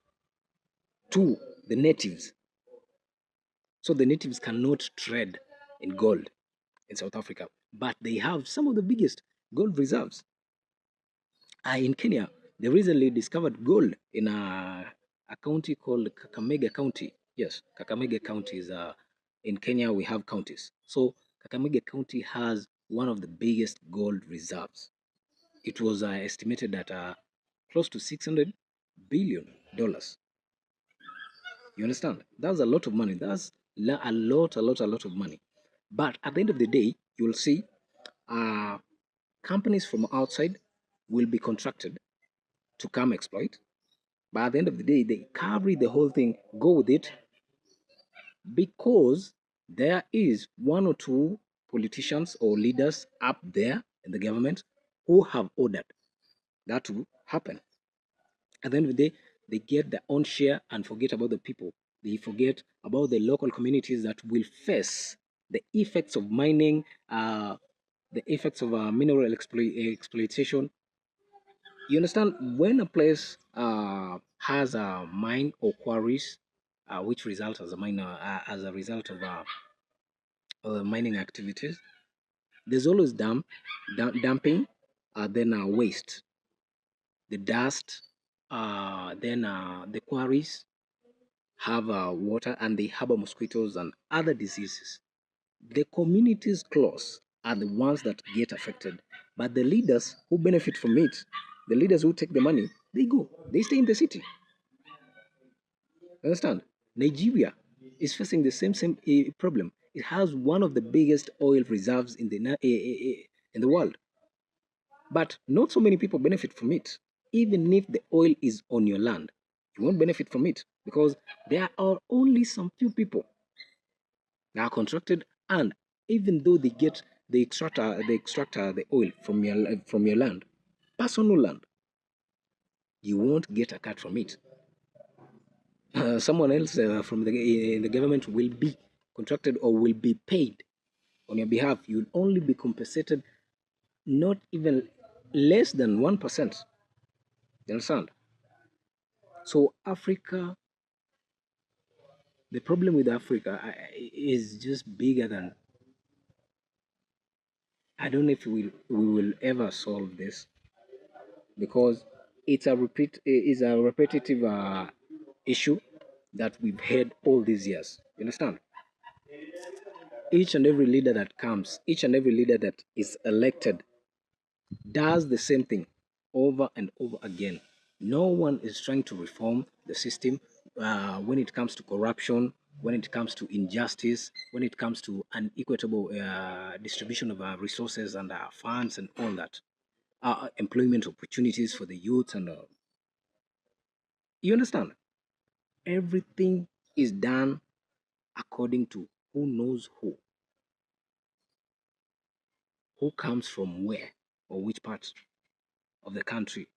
to the natives. So the natives cannot trade in gold in South Africa, but they have some of the biggest gold reserves. In Kenya, they recently discovered gold in a county called Kakamega County. Yes, Kakamega County is in Kenya. We have counties. So Kakamega County has one of the biggest gold reserves. It was estimated at close to $600 billion. You understand? That's a lot of money. That's a lot of money. But at the end of the day, you will see uh, companies from outside will be contracted to come exploit. But at the end of the day, they carry the whole thing, go with it, because there is one or two politicians or leaders up there in the government who have ordered that to happen. At the end of the day, they get their own share and forget about the people. They forget about the local communities that will face the effects of mining, the effects of mineral exploitation. You understand, when a place has a mine or quarries, which result as a miner as a result of mining activities, there's always dumping, then waste, the dust, then the quarries have water and they harbor mosquitoes and other diseases. The communities close are the ones that get affected, but the leaders who benefit from it, the leaders who take the money, they stay in the city. Understand? Nigeria is facing the same problem. It has one of the biggest oil reserves in in the world, but not so many people benefit from it. Even if the oil is on your land, you won't benefit from it because there are only some few people that are contracted, and even though they extract the oil from your land, personal land, you won't get a cut from it. Someone else from the government will be contracted or will be paid on your behalf. You'll only be compensated not even less than 1%. You understand? So Africa, the problem with Africa is just bigger than. I don't know if we will ever solve this because it's a repetitive issue that we've had all these years. You understand? Each and every leader that comes, each and every leader that is elected does the same thing over and over again. No one is trying to reform the system when it comes to corruption when it comes to injustice, when it comes to unequitable distribution of resources and funds and all that, employment opportunities for the youth and you understand? Everything is done according to who knows who comes from where or which part of the country.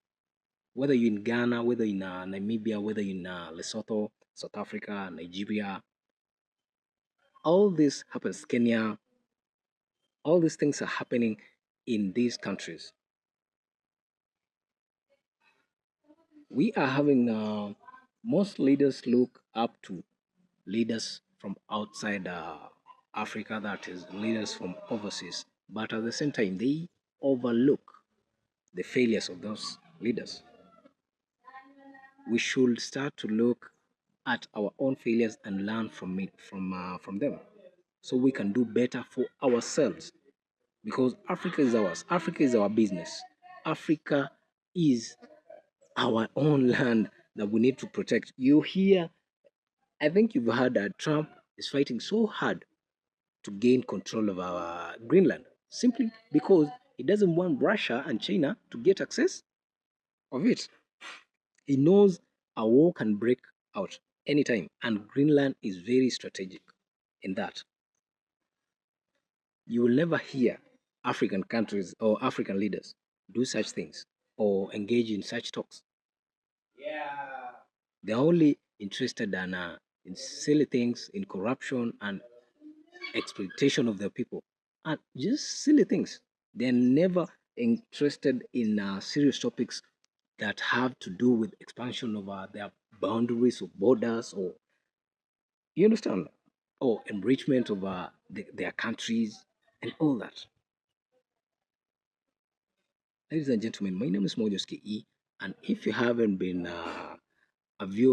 Whether you're in Ghana, whether in Namibia, whether in Lesotho, South Africa, Nigeria, all this happens. Kenya, all these things are happening in these countries. We are having most leaders look up to leaders from outside Africa, that is, leaders from overseas. But at the same time, they overlook the failures of those leaders. We should start to look at our own failures and learn from them, so we can do better for ourselves. Because Africa is ours. Africa is our business. Africa is our own land that we need to protect. You hear, I think you've heard that Trump is fighting so hard to gain control of our Greenland simply because he doesn't want Russia and China to get access of it. He knows a war can break out anytime, and Greenland is very strategic in that. You will never hear African countries or African leaders do such things or engage in such talks. They're only interested in silly things, in corruption and exploitation of their people, and just silly things. They're never interested in serious topics that have to do with expansion of their boundaries or borders, or you understand, or enrichment of their countries and all that. Ladies and gentlemen, my name is Mojos KE, and if you haven't been a viewer